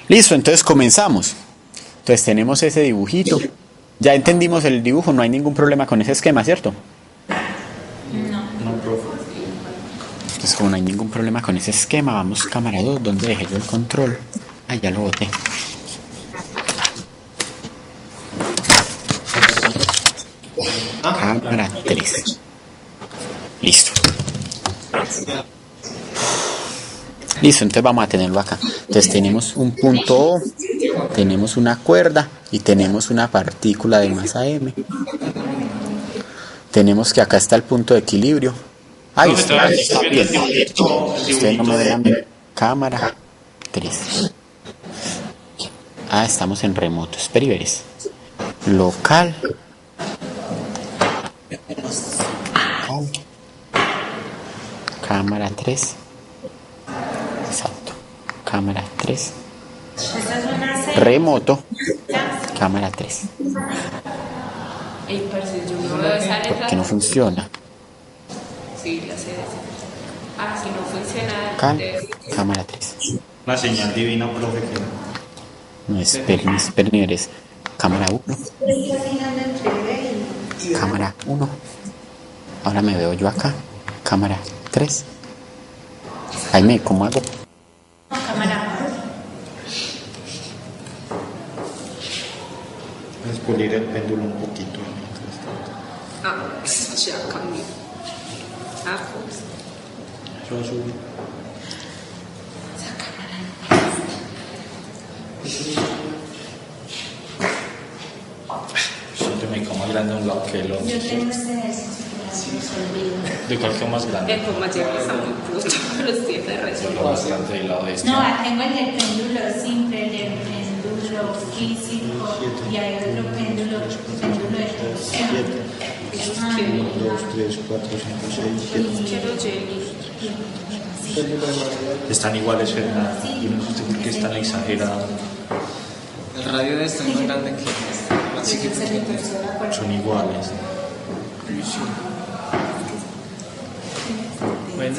Listo, entonces comenzamos. Entonces tenemos ese dibujito. Ya entendimos el dibujo, no hay ningún problema con ese esquema, ¿cierto? No, profe. Entonces como no hay ningún problema con ese esquema, vamos cámara 2, ¿dónde dejé yo el control? Ah, ya lo boté. 3. Listo. Listo, entonces vamos a tenerlo acá. Entonces tenemos un punto O, tenemos una cuerda y tenemos una partícula de masa M. Tenemos que acá está el punto de equilibrio. Ahí está bien. Ustedes no me vean. Cámara 3. Ah, estamos en remoto. Espera y veres. Local. Cámara 3. Exacto. Cámara 3. Remoto. Cámara 3. Ey, parce, yo no veo esa ¿Por qué no funciona? Sí, la sé. Ah, si no funciona. Cámara 3. Una señal divina, profe, que No, esperen, eres. Cámara 1. Cámara 1. Ahora me veo yo acá. Cámara 3. Jaime, ¿cómo hago? es pulir el péndulo un poquito. Ah, ya cambió. Ah, pues. Yo subo. Siempre me como más grande un lado que el otro. Yo tengo ese ejercicio que me ¿De cuál quedó más grande? El coma ya está muy puto, pero sí es de Yo razón. lo bastante del lado de este. No, tengo el del péndulo simple, el del péndulo físico y hay otro péndulo de torsión. 1, 2, 3, 4, 5, 6, 7. Quiero Jenny. Están iguales, Fernanda. Y no sé por qué es tan exagerado. El radio de esto es más grande que este. Más chiquito. Son iguales. Bueno,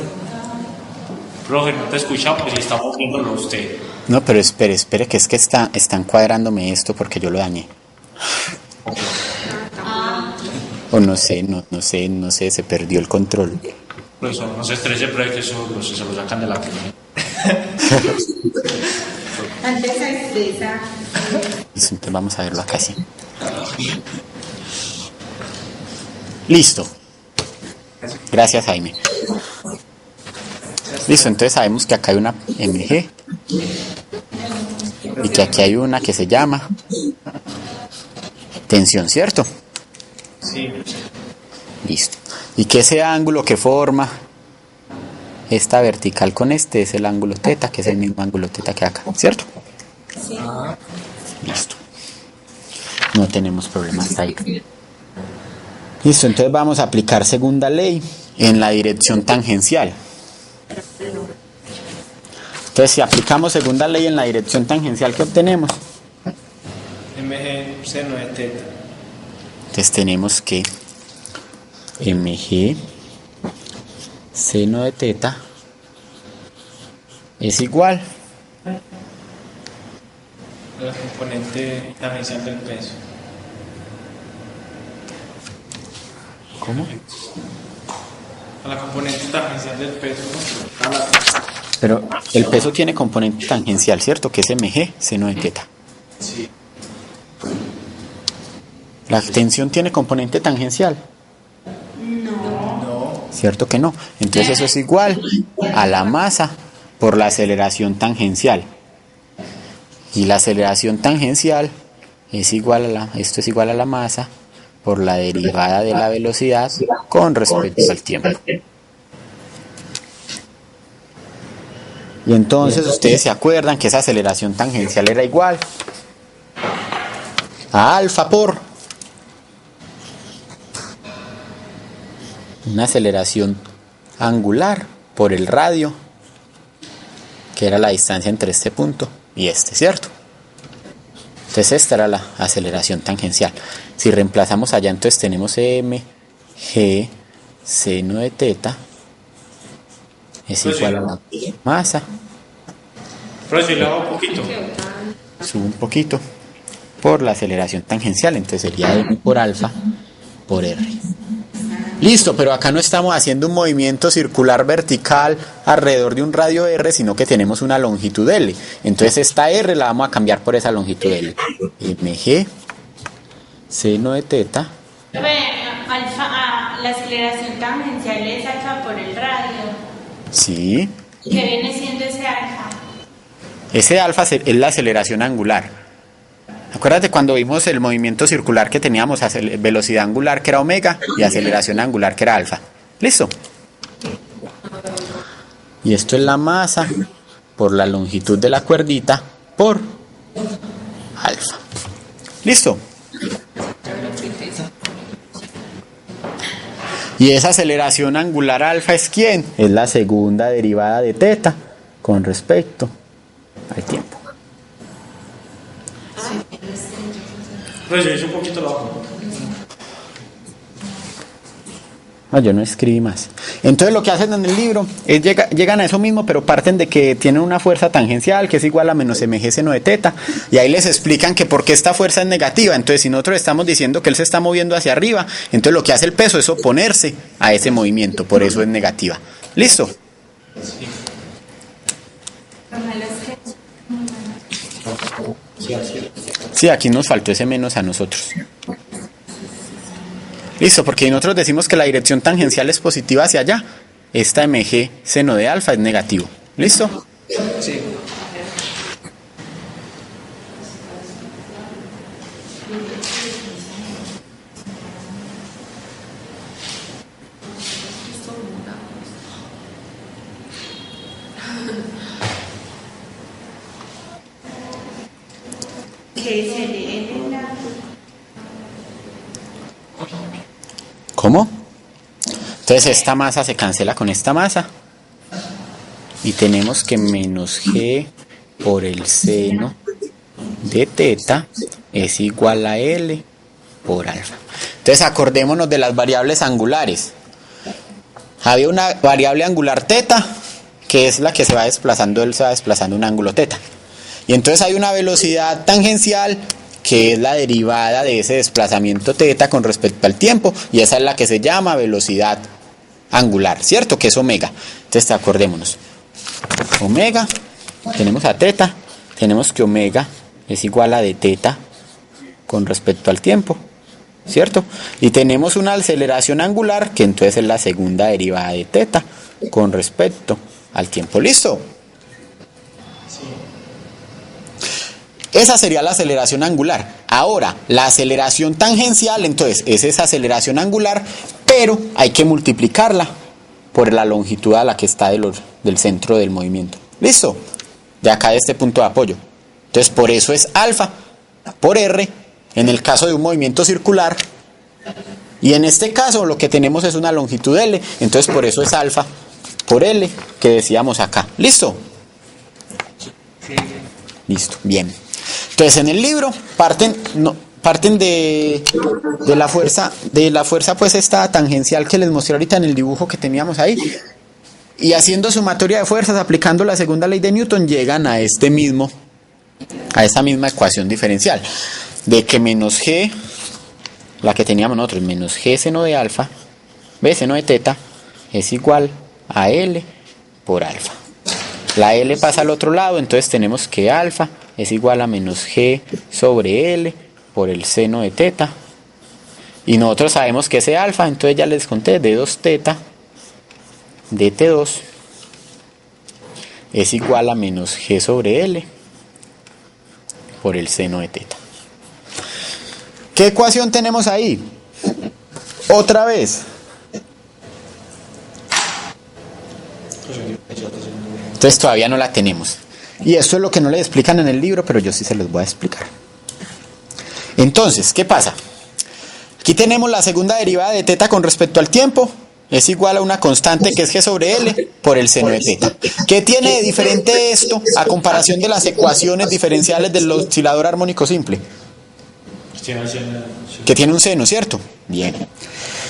Profe, no te escuchamos y estamos viéndolo a usted. No, pero espere, que es que están cuadrándome esto porque yo lo dañé. O no sé, se perdió el control. Profesor, no se estrese, pero es que eso se lo sacan de la clínica. Antes se estresa. Listo, entonces vamos a verlo acá así. Listo. Gracias, Jaime. Listo, entonces sabemos que acá hay una MG y que aquí hay una que se llama tensión, ¿cierto? sí. Listo. Y que ese ángulo que forma esta vertical con este es el ángulo teta, que es el mismo ángulo teta que acá, ¿cierto? Sí. Listo. No tenemos problemas ahí. Listo, entonces vamos a aplicar segunda ley en la dirección tangencial. Entonces, si aplicamos segunda ley en la dirección tangencial, ¿qué obtenemos? MG seno de teta. Entonces tenemos que MG seno de teta es igual La componente tangencial del peso. ¿Cómo? A la componente tangencial del peso. ¿No? Pero el peso tiene componente tangencial, ¿cierto? Que es MG seno de teta. Sí. La tensión tiene componente tangencial. No. ¿Cierto que no? Entonces eso es igual a la masa por la aceleración tangencial. Y la aceleración tangencial es igual esto es igual a la masa por la derivada de la velocidad con respecto al tiempo. Y entonces ustedes se acuerdan que esa aceleración tangencial era igual a alfa por una aceleración angular por el radio, que era la distancia entre este punto y este, ¿cierto? Entonces esta era la aceleración tangencial. Si reemplazamos allá, entonces tenemos m g seno de teta es igual a la masa. Profe, si le hago un poquito. Subo un poquito por la aceleración tangencial, entonces sería m por alfa por r. Listo, pero acá no estamos haciendo un movimiento circular vertical alrededor de un radio r, sino que tenemos una longitud L. Entonces esta r la vamos a cambiar por esa longitud L. Mg seno de teta Alfa, la aceleración tangencial es alfa por el radio. Sí. ¿Qué viene siendo ese alfa? Ese alfa es la aceleración angular. Acuérdate cuando vimos el movimiento circular que teníamos velocidad angular que era omega y aceleración angular que era alfa. ¿Listo? Y esto es la masa por la longitud de la cuerdita por alfa. ¿Listo? Y esa aceleración angular alfa es ¿quién? Es la segunda derivada de teta con respecto al tiempo. Pues yo hice un poquito loco. No, yo no escribí más. Entonces lo que hacen en el libro es llegan a eso mismo, pero parten de que tienen una fuerza tangencial que es igual a menos mg seno de teta, y ahí les explican que por qué esta fuerza es negativa. Entonces si nosotros estamos diciendo que él se está moviendo hacia arriba, entonces lo que hace el peso es oponerse a ese movimiento, por eso es negativa. ¿Listo? Sí, aquí nos faltó ese menos a nosotros. Listo, porque nosotros decimos que la dirección tangencial es positiva hacia allá. Esta mg seno de alfa es negativo. ¿Listo? Sí. ¿Qué es el L? ¿Cómo? Entonces esta masa se cancela con esta masa y tenemos que menos g por el seno de teta es igual a L por alfa. Entonces acordémonos de las variables angulares. Había una variable angular teta que es la que se va desplazando, él se va desplazando un ángulo teta. Y entonces hay una velocidad tangencial que es la derivada de ese desplazamiento teta con respecto al tiempo, y esa es la que se llama velocidad angular, ¿cierto? Que es omega. Entonces acordémonos. Omega, tenemos a teta, tenemos que omega es igual a de teta con respecto al tiempo, ¿cierto? Y tenemos una aceleración angular que entonces es la segunda derivada de teta con respecto al tiempo. ¿Listo? Esa sería la aceleración angular. Ahora, la aceleración tangencial, entonces, es esa aceleración angular, pero hay que multiplicarla por la longitud a la que está del centro del movimiento. ¿Listo? De acá de este punto de apoyo. Entonces, por eso es alfa por R en el caso de un movimiento circular. Y en este caso lo que tenemos es una longitud L. Entonces, por eso es alfa por L que decíamos acá. ¿Listo? Listo, bien. Entonces en el libro parten de la fuerza pues esta tangencial que les mostré ahorita en el dibujo que teníamos ahí, y haciendo sumatoria de fuerzas aplicando la segunda ley de Newton llegan a esa misma ecuación diferencial de que menos g, la que teníamos nosotros, menos g seno de alfa, b seno de teta es igual a L por alfa. La L pasa al otro lado, entonces tenemos que alfa es igual a menos G sobre L por el seno de teta. Y nosotros sabemos que ese alfa, entonces ya les conté, de 2 teta, de T2, es igual a menos G sobre L por el seno de teta. ¿Qué ecuación tenemos ahí? Otra vez. Entonces todavía no la tenemos. Y esto es lo que no les explican en el libro, pero yo sí se los voy a explicar. Entonces, ¿qué pasa? Aquí tenemos la segunda derivada de teta con respecto al tiempo. Es igual a una constante que es G sobre L por el seno de teta. ¿Qué tiene de diferente esto a comparación de las ecuaciones diferenciales del oscilador armónico simple? Que tiene un seno, ¿cierto? Bien.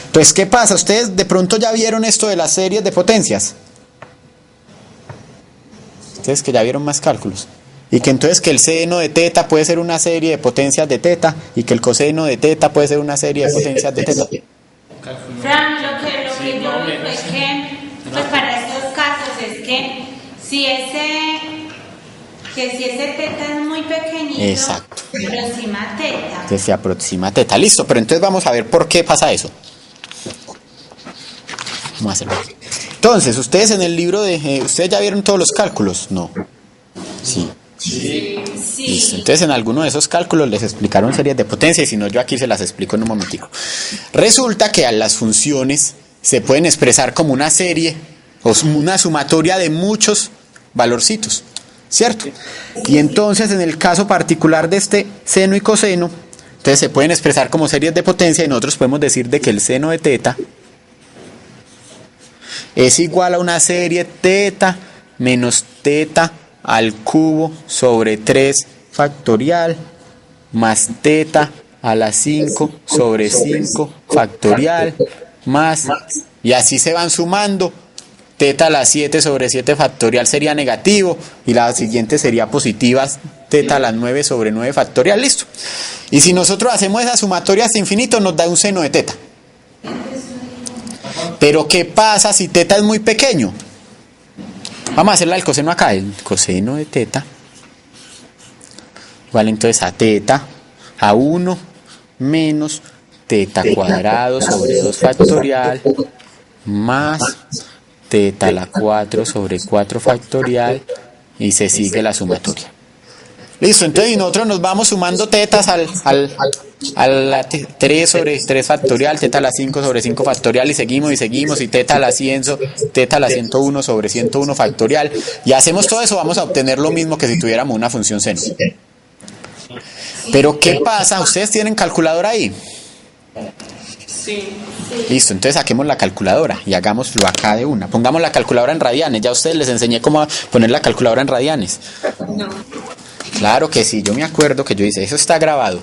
Entonces, ¿qué pasa? Ustedes de pronto ya vieron esto de las series de potencias. Ustedes que ya vieron más cálculos. Y que entonces que el seno de teta puede ser una serie de potencias de teta y que el coseno de teta puede ser una serie de potencias de teta. Fran, lo que yo digo es que, pues para estos casos es que si ese teta es muy pequeñito, exacto, se aproxima a teta. Que se aproxima a teta. Listo, pero entonces vamos a ver por qué pasa eso. Vamos a hacerlo aquí. Entonces, ustedes en el libro de... ¿ustedes ya vieron todos los cálculos? No. Sí. Listo. Entonces, en alguno de esos cálculos les explicaron series de potencia y si no, yo aquí se las explico en un momentico. Resulta que a las funciones se pueden expresar como una serie o una sumatoria de muchos valorcitos, ¿cierto? Y entonces, en el caso particular de este seno y coseno, entonces se pueden expresar como series de potencia y nosotros podemos decir de que el seno de teta es igual a una serie teta menos teta al cubo sobre 3 factorial más teta a la 5 sobre 5 factorial más, y así se van sumando. Teta a la 7 sobre 7 factorial sería negativo y la siguiente sería positiva, teta a la 9 sobre 9 factorial, listo. Y si nosotros hacemos esa sumatoria hasta infinito nos da un seno de teta. Pero ¿qué pasa si teta es muy pequeño? Vamos a hacerla el coseno acá, el coseno de teta igual entonces a teta a 1 menos teta cuadrado sobre 2 factorial más teta a la 4 sobre 4 factorial y se sigue la sumatoria. Listo, entonces nosotros nos vamos sumando tetas a la 3 sobre 3 factorial, teta a la 5 sobre 5 factorial y seguimos y teta a la 100, teta a la 101 sobre 101 factorial y hacemos todo eso, vamos a obtener lo mismo que si tuviéramos una función seno. Pero ¿qué pasa? ¿Ustedes tienen calculadora ahí? Sí. Listo, entonces saquemos la calculadora y hagámoslo acá de una. Pongamos la calculadora en radianes, ya a ustedes les enseñé cómo poner la calculadora en radianes. No. Claro que sí, yo me acuerdo que yo hice, eso está grabado.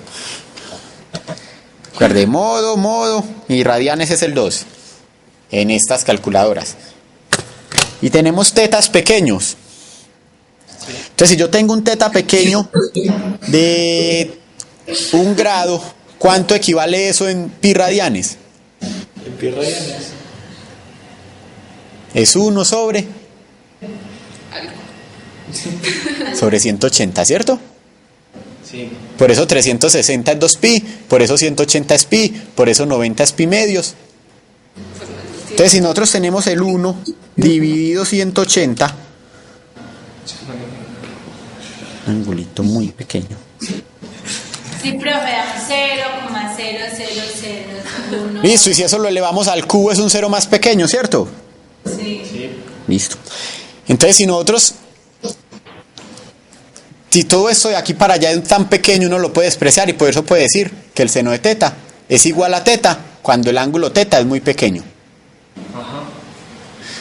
Recuerde, modo, y radianes es el 2 en estas calculadoras. Y tenemos tetas pequeños. Entonces, si yo tengo un teta pequeño de 1 grado, ¿cuánto equivale eso en pi radianes? En pi radianes. Es 1 sobre 180, ¿cierto? Sí. Por eso 360 es 2pi, por eso 180 es pi, por eso 90 es pi medios. Entonces, si nosotros tenemos el 1 dividido 180, un angulito muy pequeño. Sí, profe, 0,0001. Listo, y si eso lo elevamos al cubo es un 0 más pequeño, ¿cierto? Sí. Listo. Entonces, si todo esto de aquí para allá es tan pequeño, uno lo puede expresar y por eso puede decir que el seno de teta es igual a teta cuando el ángulo teta es muy pequeño. Ajá.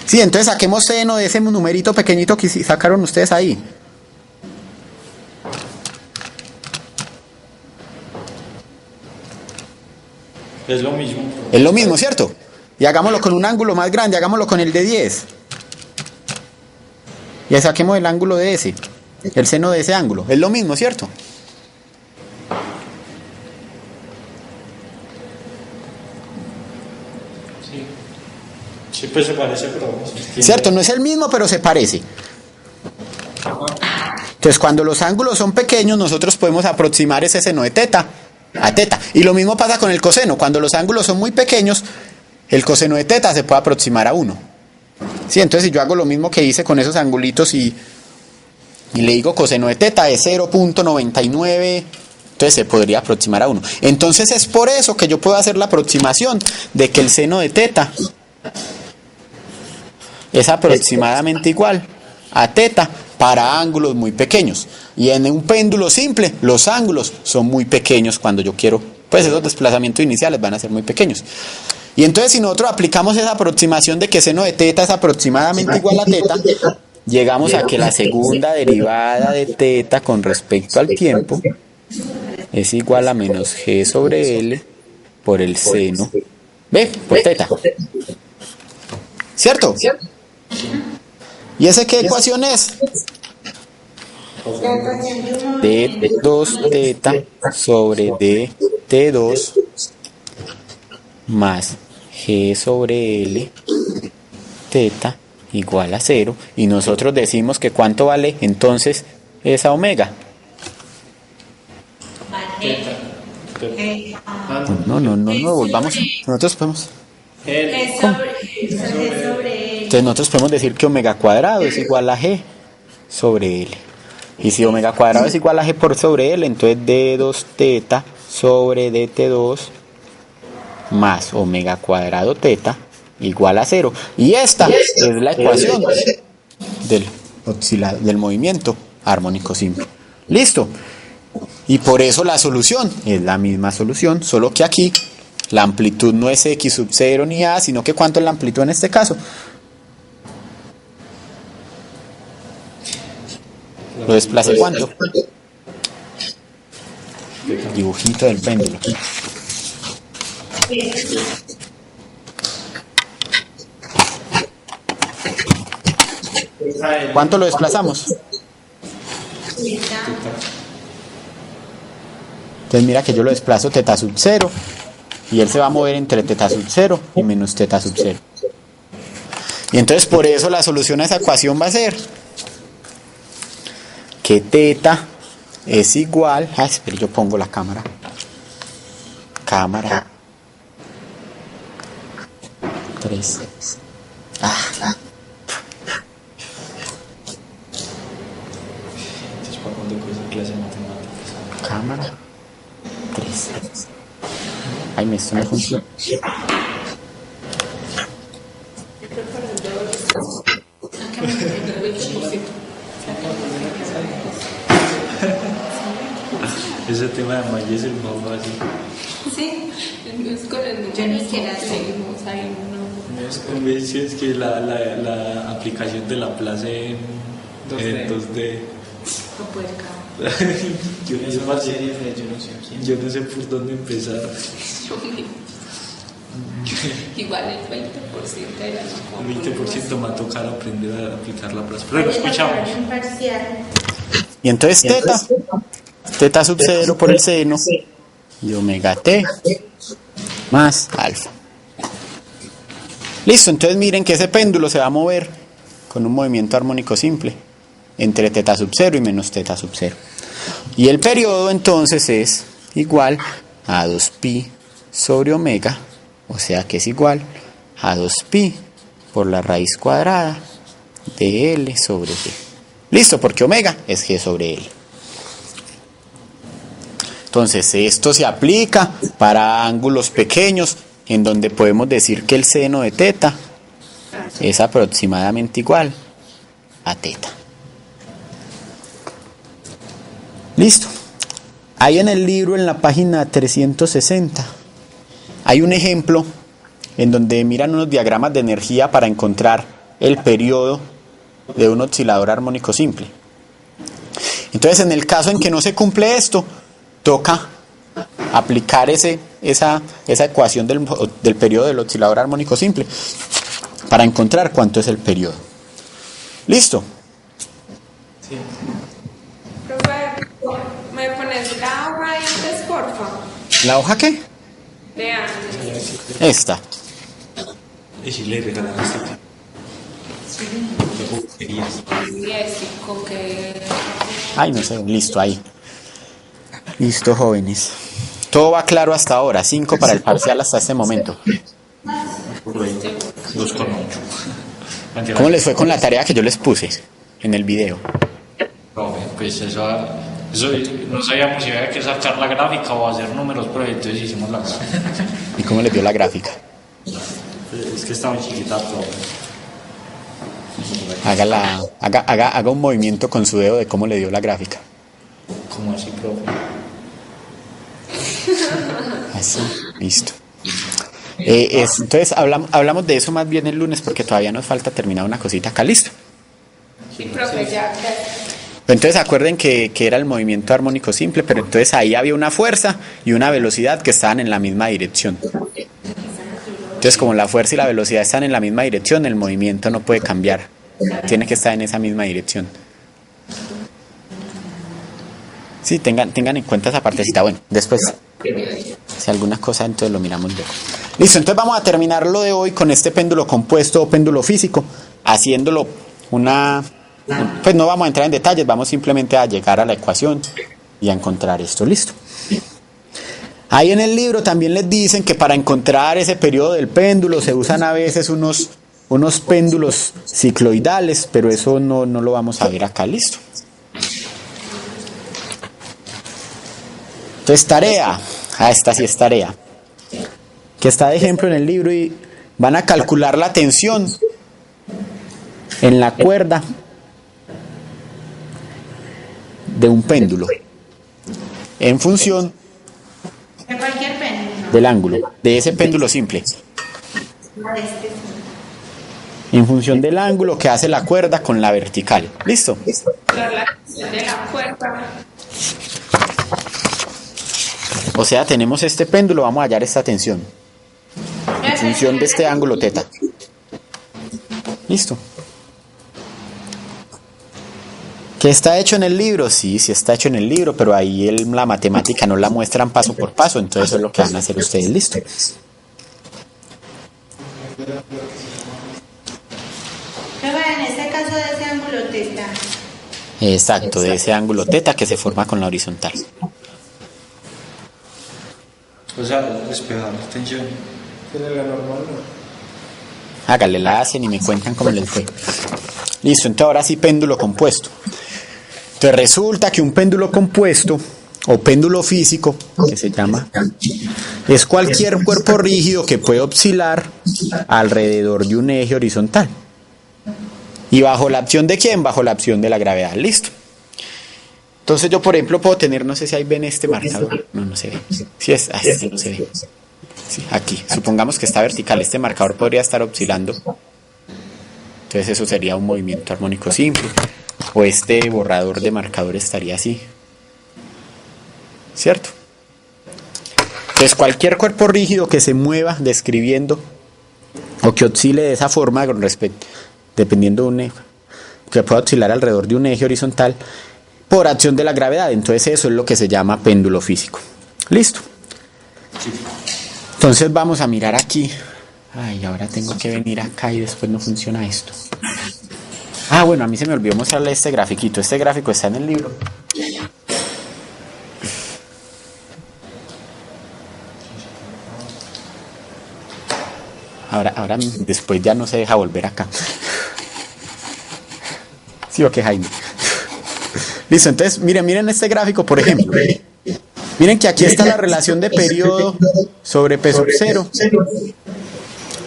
Sí, entonces saquemos seno de ese numerito pequeñito que sacaron ustedes ahí. Es lo mismo. Es lo mismo, ¿cierto? Y hagámoslo con un ángulo más grande, hagámoslo con el de 10. Y saquemos el ángulo de ese, el seno de ese ángulo. Es lo mismo, ¿cierto? Sí, pues se parece, pero... ¿Cierto? No es el mismo, pero se parece. Entonces, cuando los ángulos son pequeños, nosotros podemos aproximar ese seno de teta a teta. Y lo mismo pasa con el coseno. Cuando los ángulos son muy pequeños, el coseno de teta se puede aproximar a 1. Sí, entonces si yo hago lo mismo que hice con esos angulitos y le digo coseno de teta es 0.99, entonces se podría aproximar a 1. Entonces es por eso que yo puedo hacer la aproximación de que el seno de teta es aproximadamente igual a teta para ángulos muy pequeños. Y en un péndulo simple, los ángulos son muy pequeños cuando yo quiero, pues esos desplazamientos iniciales van a ser muy pequeños. Y entonces si nosotros aplicamos esa aproximación de que seno de teta es aproximadamente igual a teta, llegamos a que la segunda derivada de teta con respecto al tiempo es igual a menos g sobre L por el seno, ¿ve? Por teta. ¿Cierto? ¿Y esa qué ecuación es? D 2 teta sobre D T2 más G sobre L teta igual a 0. Y nosotros decimos que ¿cuánto vale entonces esa omega? No, volvamos. Nosotros podemos. Es sobre él. Entonces nosotros podemos decir que omega cuadrado es igual a G sobre L. Y si omega cuadrado es igual a G por sobre L, entonces D2 teta sobre DT2 más omega cuadrado teta igual a 0. Y esta es la ecuación del movimiento armónico simple. ¿Listo? Y por eso la solución es la misma solución, solo que aquí la amplitud no es X sub 0 ni A, sino que ¿cuánto es la amplitud en este caso? ¿Lo desplacé cuánto? Dibujito del péndulo. ¿Cuánto lo desplazamos? Entonces mira que yo lo desplazo teta sub 0 y él se va a mover entre teta sub 0 y menos teta sub 0. Y entonces por eso la solución a esa ecuación va a ser que teta es igual a... espera, yo pongo la cámara. Cámara 3. Cámara 3. Ay, esto no funciona. Ese tema de Maya es el más fácil. Sí. Es con el Yo ni siquiera sé. seguimos ahí, no. Me decías que la aplicación de la plaza en 2D. No puede acabar. yo no sé por dónde empezar. Igual el 20% era El 20% me va a tocar aprender a aplicar la plaza. Pero lo escuchamos. Y entonces teta sub 0 por el seno de omega t más alfa. Listo, entonces miren que ese péndulo se va a mover con un movimiento armónico simple entre teta sub 0 y menos teta sub 0. Y el periodo entonces es igual a 2pi sobre omega, o sea que es igual a 2pi por la raíz cuadrada de L sobre G. Listo, porque omega es G sobre L. Entonces esto se aplica para ángulos pequeños, en donde podemos decir que el seno de teta es aproximadamente igual a teta. Listo. Ahí en el libro, en la página 360, hay un ejemplo en donde miran unos diagramas de energía para encontrar el periodo de un oscilador armónico simple. Entonces, en el caso en que no se cumple esto, toca aplicar esa ecuación del periodo del oscilador armónico simple para encontrar cuánto es el periodo. ¿Listo? Sí. Profe, ¿me pones la hoja ahí antes, porfa? ¿La hoja qué? Vean. Esta. Y si le regalan esta. Y así con que... Ay, no sé, listo, ahí. Listo, jóvenes. Todo va claro hasta ahora. 5 para el parcial hasta este momento. 2,8. ¿Cómo les fue con la tarea que yo les puse en el video? Profe, pues eso no sabíamos si había que sacar la gráfica o hacer números, pero entonces hicimos la gráfica. ¿Y cómo les dio la gráfica? Es que está muy chiquita, profe. Haga un movimiento con su dedo de cómo le dio la gráfica. ¿Cómo así, profe? Así, listo. Entonces hablamos de eso más bien el lunes, porque todavía nos falta terminar una cosita acá. Listo. Sí, profe, ya. Entonces acuerden que era el movimiento armónico simple, pero entonces ahí había una fuerza y una velocidad que estaban en la misma dirección. Entonces, como la fuerza y la velocidad están en la misma dirección, el movimiento no puede cambiar. Tiene que estar en esa misma dirección. Sí, tengan en cuenta esa partecita. Bueno, después, si alguna cosa, entonces lo miramos luego. Listo, entonces vamos a terminar lo de hoy con este péndulo compuesto o péndulo físico, haciéndolo pues no vamos a entrar en detalles, vamos simplemente a llegar a la ecuación y a encontrar esto. Listo. Ahí en el libro también les dicen que para encontrar ese periodo del péndulo se usan a veces unos péndulos cicloidales, pero eso no lo vamos a ver acá, listo. Entonces tarea, esta sí es tarea, que está de ejemplo en el libro y van a calcular la tensión en la cuerda de un péndulo en función De cualquier péndulo. del ángulo, de ese péndulo simple, en función del ángulo que hace la cuerda con la vertical. ¿Listo? La tensión de la cuerda. O sea, tenemos este péndulo, vamos a hallar esta tensión en función de este ángulo teta. ¿Listo? ¿Que está hecho en el libro? Sí, sí está hecho en el libro, pero ahí la matemática no la muestran paso por paso, entonces eso es lo que van a hacer ustedes. ¿Listo? Pero en este caso de ese ángulo teta. Exacto, de ese ángulo teta que se forma con la horizontal. O sea, despejar la tensión. Hágale, la hacen y me cuentan cómo les fue. Listo, entonces ahora sí péndulo compuesto. Entonces resulta que un péndulo compuesto o péndulo físico, que se llama, es cualquier cuerpo rígido que puede oscilar alrededor de un eje horizontal. ¿Y bajo la acción de quién? Bajo la acción de la gravedad. Listo. Entonces yo, por ejemplo, puedo tener, no sé si ahí ven este marcador. No se ve. Sí, sí, no se ve. Sí, aquí. Supongamos que está vertical. Este marcador podría estar oscilando. Entonces eso sería un movimiento armónico simple. O este borrador de marcador estaría así. ¿Cierto? Entonces cualquier cuerpo rígido que se mueva describiendo o que oscile de esa forma con respecto, dependiendo de un eje, que pueda oscilar alrededor de un eje horizontal por acción de la gravedad. Entonces eso es lo que se llama péndulo físico. ¿Listo? Entonces vamos a mirar aquí. Ay, ahora tengo que venir acá y después no funciona esto. Ah, bueno, a mí se me olvidó mostrarle este grafiquito. Este gráfico está en el libro. Ahora después ya no se deja volver acá. ¿Sí o qué, Jaime? Listo, entonces miren este gráfico, por ejemplo. Miren que aquí está la relación de periodo sobre P sub 0.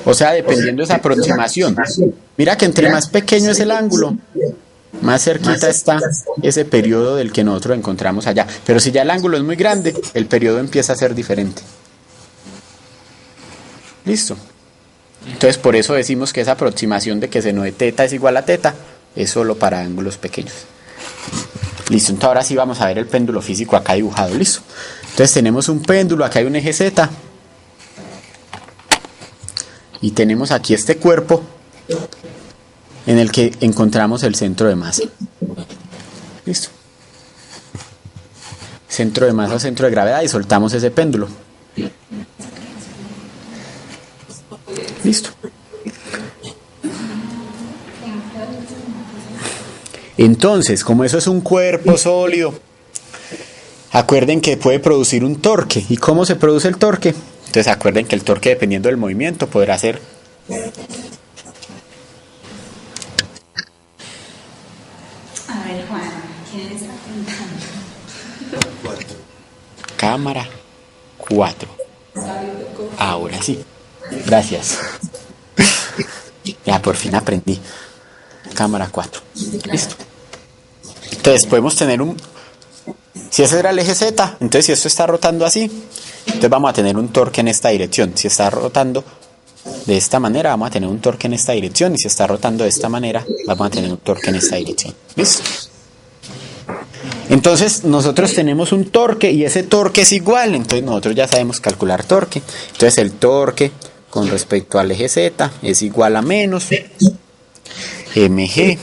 O sea, dependiendo de esa aproximación. Mira que entre más pequeño es el ángulo, más cerquita está ese periodo del que nosotros encontramos allá. Pero si ya el ángulo es muy grande, el periodo empieza a ser diferente. ¿Listo? Entonces por eso decimos que esa aproximación de que seno de teta es igual a teta es solo para ángulos pequeños. Listo, entonces ahora sí vamos a ver el péndulo físico acá dibujado. Listo. Entonces tenemos un péndulo, acá hay un eje Z. Y tenemos aquí este cuerpo en el que encontramos el centro de masa. Listo. Centro de masa o centro de gravedad y soltamos ese péndulo. Listo. Entonces, como eso es un cuerpo sólido, acuerden que puede producir un torque. ¿Y cómo se produce el torque? Entonces acuerden que el torque, dependiendo del movimiento, podrá ser A ver, Juan, ¿quién está preguntando? cámara 4. Ahora sí. Gracias. Ya por fin aprendí. Cámara 4. Listo. Entonces podemos tener si ese era el eje Z, entonces si esto está rotando así, entonces vamos a tener un torque en esta dirección. Si está rotando de esta manera, vamos a tener un torque en esta dirección. Y si está rotando de esta manera, vamos a tener un torque en esta dirección. ¿Listo? Entonces nosotros tenemos un torque y ese torque es igual. Entonces nosotros ya sabemos calcular torque. Entonces el torque con respecto al eje Z es igual a menos mg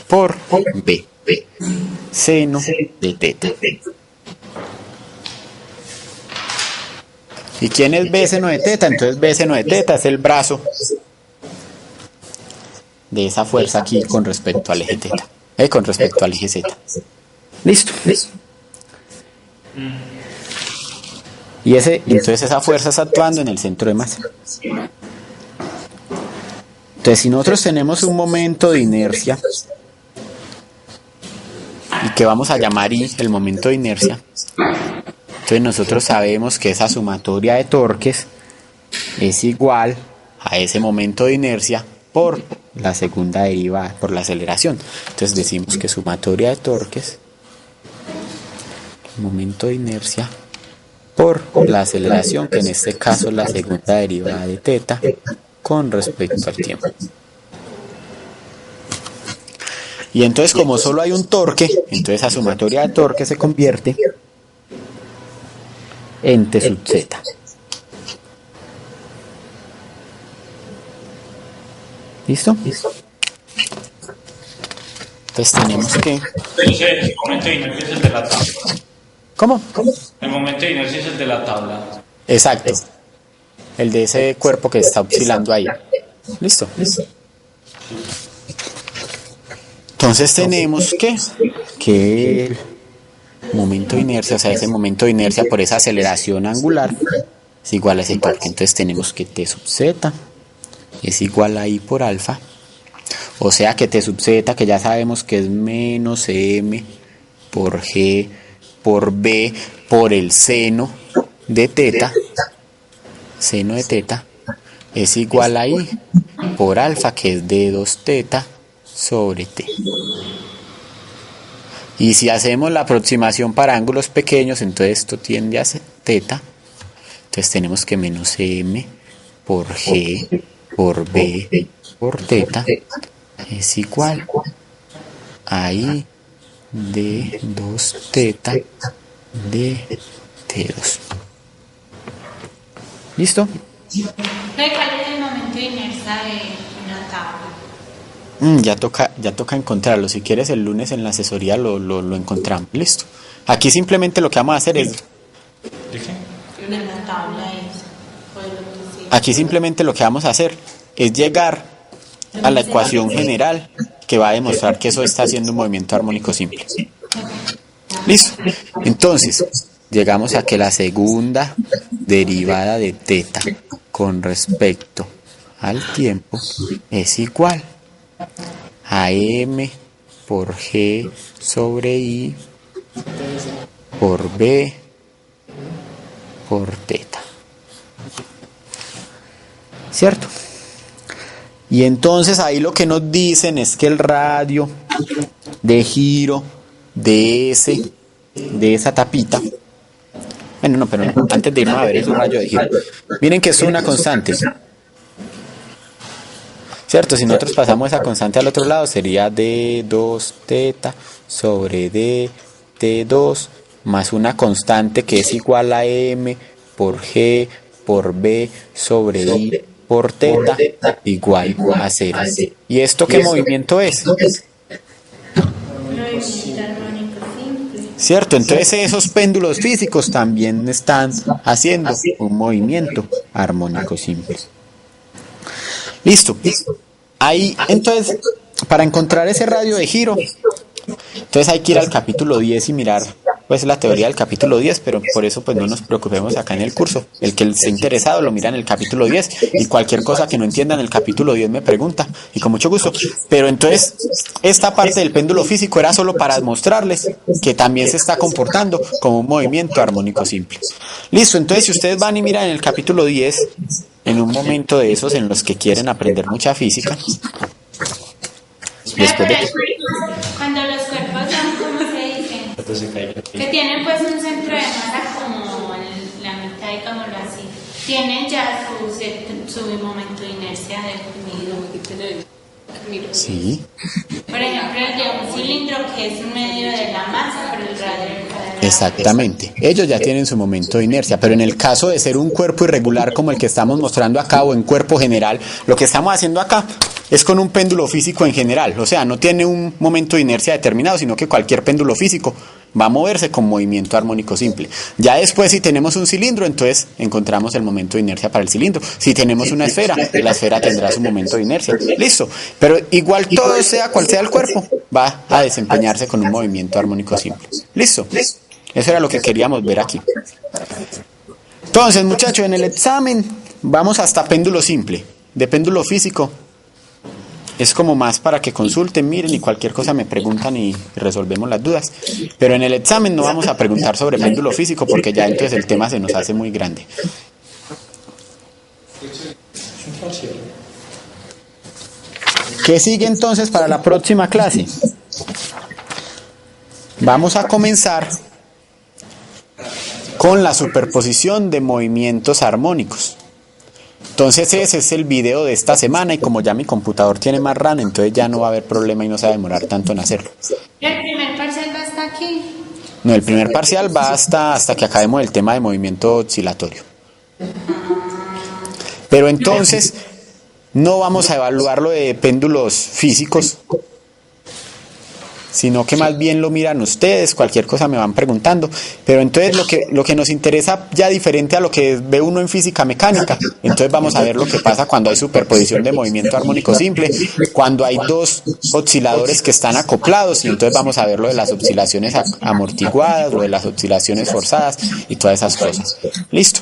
por b, seno de teta. ¿Y quién es B seno de teta? Entonces B seno de teta es el brazo de esa fuerza aquí con respecto al eje teta, con respecto al eje Z. ¿Listo? Entonces esa fuerza está actuando en el centro de masa. Entonces si nosotros tenemos un momento de inercia, y que vamos a llamar I, el momento de inercia, entonces nosotros sabemos que esa sumatoria de torques es igual a ese momento de inercia por la segunda derivada, por la aceleración. Entonces decimos que sumatoria de torques, momento de inercia, por la aceleración, que en este caso es la segunda derivada de teta, con respecto al tiempo. Y entonces como solo hay un torque, entonces esa sumatoria de torque se convierte en T sub z. ¿Listo? Entonces tenemos que... El momento de inercia es el de la tabla. ¿Cómo? El momento de inercia es el de la tabla. Exacto. El de ese cuerpo que está oscilando ahí. ¿Listo? Entonces tenemos que el momento de inercia, o sea, ese momento de inercia por esa aceleración angular es igual a ese torque. Entonces tenemos que T sub z es igual a I por alfa. O sea que T sub z, que ya sabemos que es menos M por G por B por el seno de teta, es igual a I por alfa, que es de 2 teta sobre T. Y si hacemos la aproximación para ángulos pequeños, entonces esto tiende a ser teta. Entonces tenemos que menos M por G por B por teta es igual a I de 2 teta de T2. ¿Listo? ¿Cuál es el momento de inercia de una tabla? Ya toca encontrarlo. Si quieres el lunes en la asesoría lo encontramos. Listo. Aquí simplemente lo que vamos a hacer es... ¿De qué? De una tabla es. Aquí simplemente lo que vamos a hacer es llegar a la ecuación general que va a demostrar que eso está haciendo un movimiento armónico simple. Listo. Entonces, llegamos a que la segunda derivada de teta con respecto al tiempo es igual a M por G sobre I por B por teta. ¿Cierto? Y entonces ahí lo que nos dicen es que el radio de giro de esa tapita, bueno, no, pero no, antes de irnos a ver ese radio de giro, miren que es una constante, ¿cierto? Si nosotros pasamos esa constante al otro lado sería D2 teta sobre D T2 más una constante que es igual a M por G por B sobre I por teta igual a 0. ¿Y esto qué movimiento es? ¿Cierto? Entonces esos péndulos físicos también están haciendo un movimiento armónico simple. Listo. Ahí, entonces, para encontrar ese radio de giro, entonces hay que ir al capítulo 10 y mirar pues la teoría del capítulo 10, pero por eso pues no nos preocupemos acá en el curso. El que esté interesado lo mira en el capítulo 10 y cualquier cosa que no entienda en el capítulo 10 me pregunta y con mucho gusto. Pero entonces esta parte del péndulo físico era solo para mostrarles que también se está comportando como un movimiento armónico simple. Listo, entonces si ustedes van y miran en el capítulo 10, en un momento de esos en los que quieren aprender mucha física, después de que... Cuando los cuerpos son, ¿cómo se dice? Que tienen pues un centro de masa como la mitad, digámoslo así. Tienen ya su momento de inercia definido. Sí. Por ejemplo, el de un cilindro que es un medio de la masa, pero el radio... Exactamente. Ellos ya tienen su momento de inercia, pero en el caso de ser un cuerpo irregular como el que estamos mostrando acá o en cuerpo general, lo que estamos haciendo acá es con un péndulo físico en general. O sea, no tiene un momento de inercia determinado, sino que cualquier péndulo físico va a moverse con movimiento armónico simple. Ya después, si tenemos un cilindro, entonces encontramos el momento de inercia para el cilindro. Si tenemos una esfera, la esfera tendrá su momento de inercia. Listo. Pero igual todo, sea cual sea el cuerpo, va a desempeñarse con un movimiento armónico simple. Listo. Eso era lo que queríamos ver aquí. Entonces, muchachos, en el examen vamos hasta péndulo simple. De péndulo físico es como más para que consulten, miren y cualquier cosa me preguntan y resolvemos las dudas. Pero en el examen no vamos a preguntar sobre péndulo físico porque ya entonces el tema se nos hace muy grande. ¿Qué sigue entonces para la próxima clase? Vamos a comenzar con la superposición de movimientos armónicos. Entonces ese es el video de esta semana y como ya mi computador tiene más RAM, entonces ya no va a haber problema y no se va a demorar tanto en hacerlo. ¿El primer parcial va hasta aquí? No, el primer parcial va hasta que acabemos el tema de movimiento oscilatorio. Pero entonces no vamos a evaluar lo de péndulos físicos, sino que más bien lo miran ustedes, cualquier cosa me van preguntando, pero entonces lo que nos interesa ya diferente a lo que ve uno en física mecánica, entonces vamos a ver lo que pasa cuando hay superposición de movimiento armónico simple, cuando hay dos osciladores que están acoplados, y entonces vamos a ver lo de las oscilaciones amortiguadas, lo de las oscilaciones forzadas y todas esas cosas. Listo.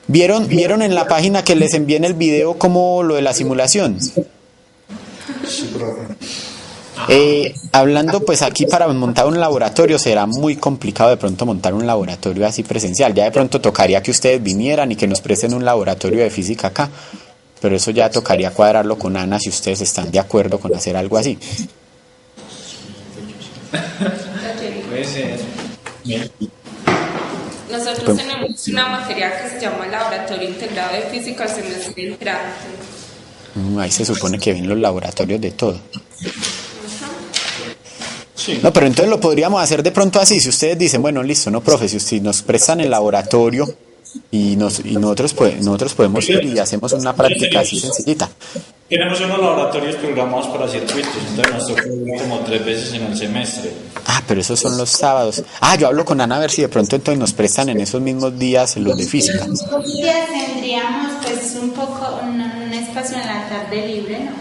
¿Vieron en la página que les envié en el video como lo de la simulación? Sí, profe. Hablando pues aquí para montar un laboratorio será muy complicado de pronto montar un laboratorio así presencial, ya de pronto tocaría que ustedes vinieran y que nos presten un laboratorio de física acá, pero eso ya tocaría cuadrarlo con Ana si ustedes están de acuerdo con hacer algo así. Puede ser. Nosotros tenemos una materia que se llama Laboratorio Integrado de Física semestre entrante. Ahí se supone que ven los laboratorios de todo. Sí. No, pero entonces lo podríamos hacer de pronto así, si ustedes dicen, bueno, listo, no, profe, si nos prestan el laboratorio y nosotros podemos ir y hacemos una práctica así sencillita. Tenemos unos laboratorios programados para circuitos, entonces nos toca ir como 3 veces en el semestre. Ah, pero esos son los sábados. Ah, yo hablo con Ana a ver si de pronto entonces nos prestan en esos mismos días los de física. Días tendríamos pues un poco un espacio en la tarde libre, ¿no?